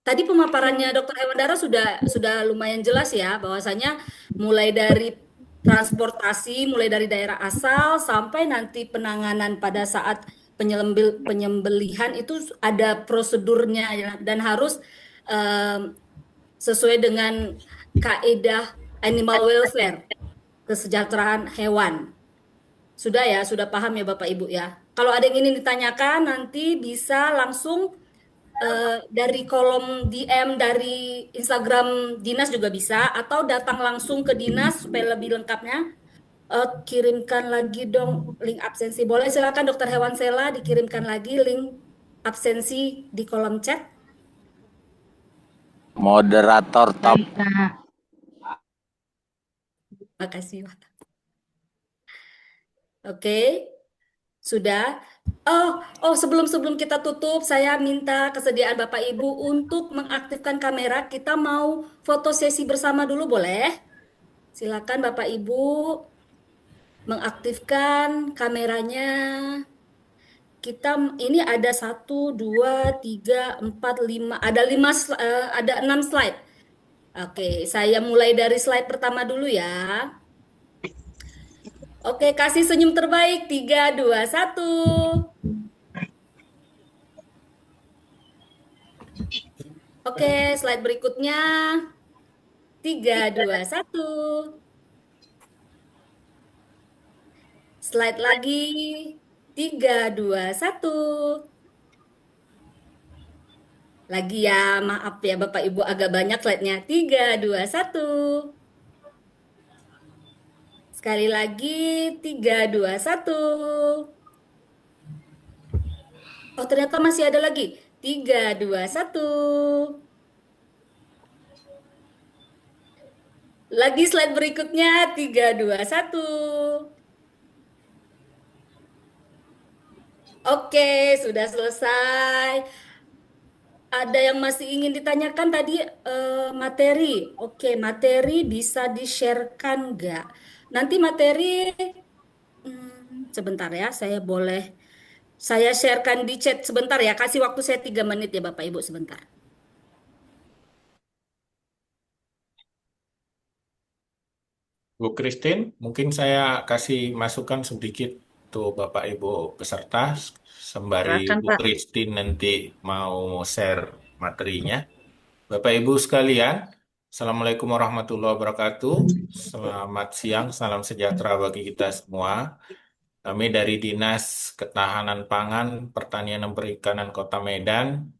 Tadi pemaparannya Dokter Hewandara sudah lumayan jelas ya, bahwasanya mulai dari transportasi, mulai dari daerah asal sampai nanti penanganan pada saat penyembelihan itu ada prosedurnya ya, dan harus em, sesuai dengan kaidah animal welfare, kesejahteraan hewan. Sudah ya, sudah paham ya Bapak Ibu ya. Kalau ada yang ingin ditanyakan nanti bisa langsung dari kolom DM dari Instagram dinas juga bisa, atau datang langsung ke dinas supaya lebih lengkapnya. Kirimkan lagi dong link absensi. Boleh silakan Dokter Hewan Sela dikirimkan lagi link absensi di kolom chat. moderator top. Makasih. Oke, sudah. Sebelum kita tutup, saya minta kesediaan Bapak Ibu untuk mengaktifkan kamera. Kita mau foto sesi bersama dulu, boleh? Silakan Bapak Ibu mengaktifkan kameranya. Kita ini ada 1, 2, 3, 4, 5, ada 6 slide. Oke, saya mulai dari slide pertama dulu ya. Oke, kasih senyum terbaik. 3, 2, 1. Oke, slide berikutnya. 3, 2, 1. Slide lagi. 3, 2, 1. Lagi ya, maaf ya Bapak Ibu agak banyak slide-nya. 3, 2, 1. Sekali lagi. 3, 2, 1. Oh, ternyata masih ada lagi. 3, 2, 1. Lagi slide berikutnya. 3, 2, 1. Oke, sudah selesai. Ada yang masih ingin ditanyakan tadi materi. Oke, materi bisa di-sharekan nggak? Nanti materi, sebentar ya, saya sharekan di chat sebentar ya. Kasih waktu saya 3 menit ya Bapak Ibu sebentar. Bu Christine, mungkin saya kasih masukan sedikit tuh Bapak Ibu peserta, sembari Silakan, Bu Pak. Christine nanti mau share materinya. Bapak Ibu sekalian, Assalamualaikum warahmatullahi wabarakatuh. Selamat siang, salam sejahtera bagi kita semua. Kami dari Dinas Ketahanan Pangan, Pertanian dan Perikanan Kota Medan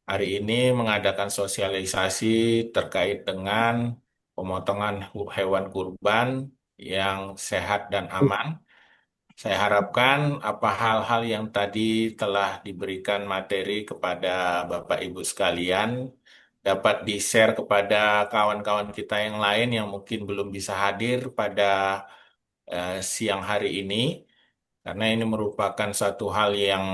hari ini mengadakan sosialisasi terkait dengan pemotongan hewan kurban yang sehat dan aman. Saya harapkan apa hal-hal yang tadi telah diberikan materi kepada Bapak Ibu sekalian dapat di-share kepada kawan-kawan kita yang lain yang mungkin belum bisa hadir pada siang hari ini. Karena ini merupakan satu hal yang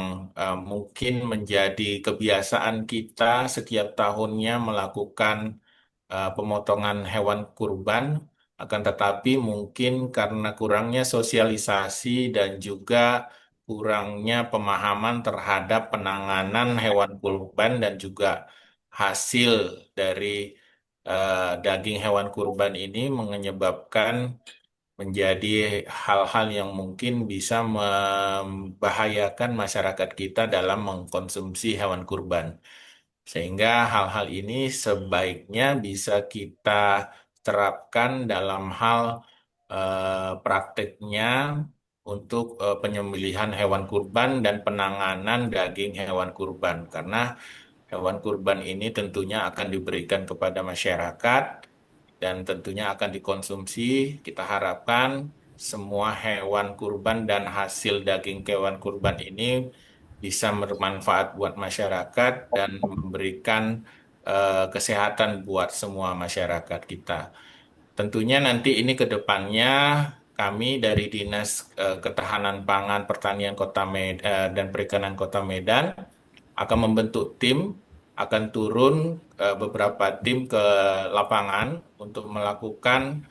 mungkin menjadi kebiasaan kita setiap tahunnya melakukan pemotongan hewan kurban, akan tetapi mungkin karena kurangnya sosialisasi dan juga kurangnya pemahaman terhadap penanganan hewan kurban dan juga hasil dari daging hewan kurban ini menyebabkan menjadi hal-hal yang mungkin bisa membahayakan masyarakat kita dalam mengkonsumsi hewan kurban. Sehingga hal-hal ini sebaiknya bisa kita terapkan dalam hal prakteknya untuk penyembelihan hewan kurban dan penanganan daging hewan kurban. Karena hewan kurban ini tentunya akan diberikan kepada masyarakat dan tentunya akan dikonsumsi. Kita harapkan semua hewan kurban dan hasil daging hewan kurban ini bisa bermanfaat buat masyarakat dan memberikan kesehatan buat semua masyarakat kita. Tentunya nanti ini ke depannya kami dari Dinas Ketahanan Pangan Pertanian Kota Medan dan Perikanan Kota Medan akan membentuk tim, akan turun beberapa tim ke lapangan untuk melakukan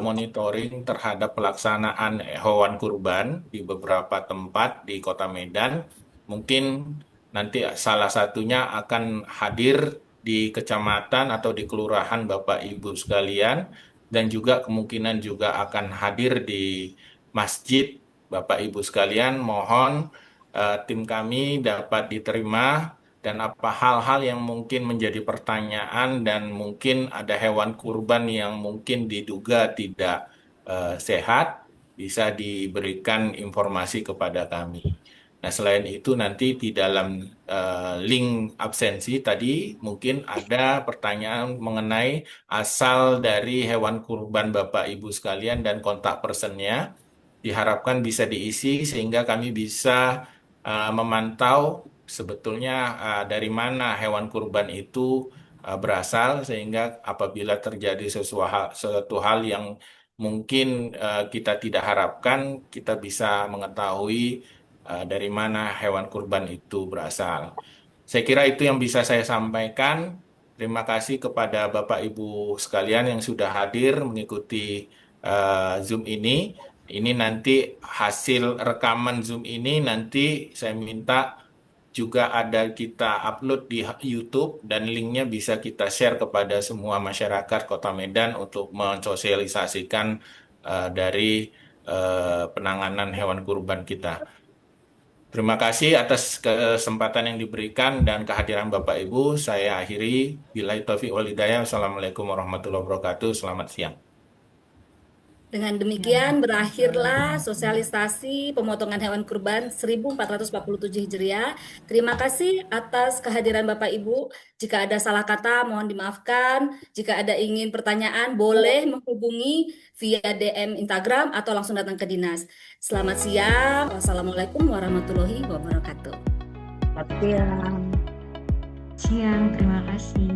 monitoring terhadap pelaksanaan hewan kurban di beberapa tempat di Kota Medan. Mungkin nanti salah satunya akan hadir di kecamatan atau di kelurahan Bapak Ibu sekalian, dan juga kemungkinan juga akan hadir di masjid Bapak Ibu sekalian. Mohon tim kami dapat diterima, dan apa hal-hal yang mungkin menjadi pertanyaan dan mungkin ada hewan kurban yang mungkin diduga tidak sehat, bisa diberikan informasi kepada kami. Nah, selain itu nanti di dalam link absensi tadi mungkin ada pertanyaan mengenai asal dari hewan kurban Bapak Ibu sekalian dan kontak personnya. Diharapkan bisa diisi sehingga kami bisa memantau sebetulnya dari mana hewan kurban itu berasal, sehingga apabila terjadi sesuatu hal yang mungkin kita tidak harapkan, kita bisa mengetahui dari mana hewan kurban itu berasal. Saya kira itu yang bisa saya sampaikan. Terima kasih kepada Bapak Ibu sekalian yang sudah hadir mengikuti Zoom ini. Ini nanti hasil rekaman Zoom ini nanti saya minta juga ada kita upload di YouTube, dan linknya bisa kita share kepada semua masyarakat Kota Medan untuk mensosialisasikan dari penanganan hewan kurban kita. Terima kasih atas kesempatan yang diberikan dan kehadiran Bapak Ibu. Saya akhiri. Billahi taufiq wal hidayah. Wassalamualaikum warahmatullahi wabarakatuh. Selamat siang. Dengan demikian berakhirlah sosialisasi pemotongan hewan kurban 1447 Hijriah. Terima kasih atas kehadiran Bapak Ibu. Jika ada salah kata mohon dimaafkan. Jika ada ingin pertanyaan boleh menghubungi via DM Instagram atau langsung datang ke dinas. Selamat siang. Wassalamualaikum warahmatullahi wabarakatuh. Selamat siang. Siang, terima kasih.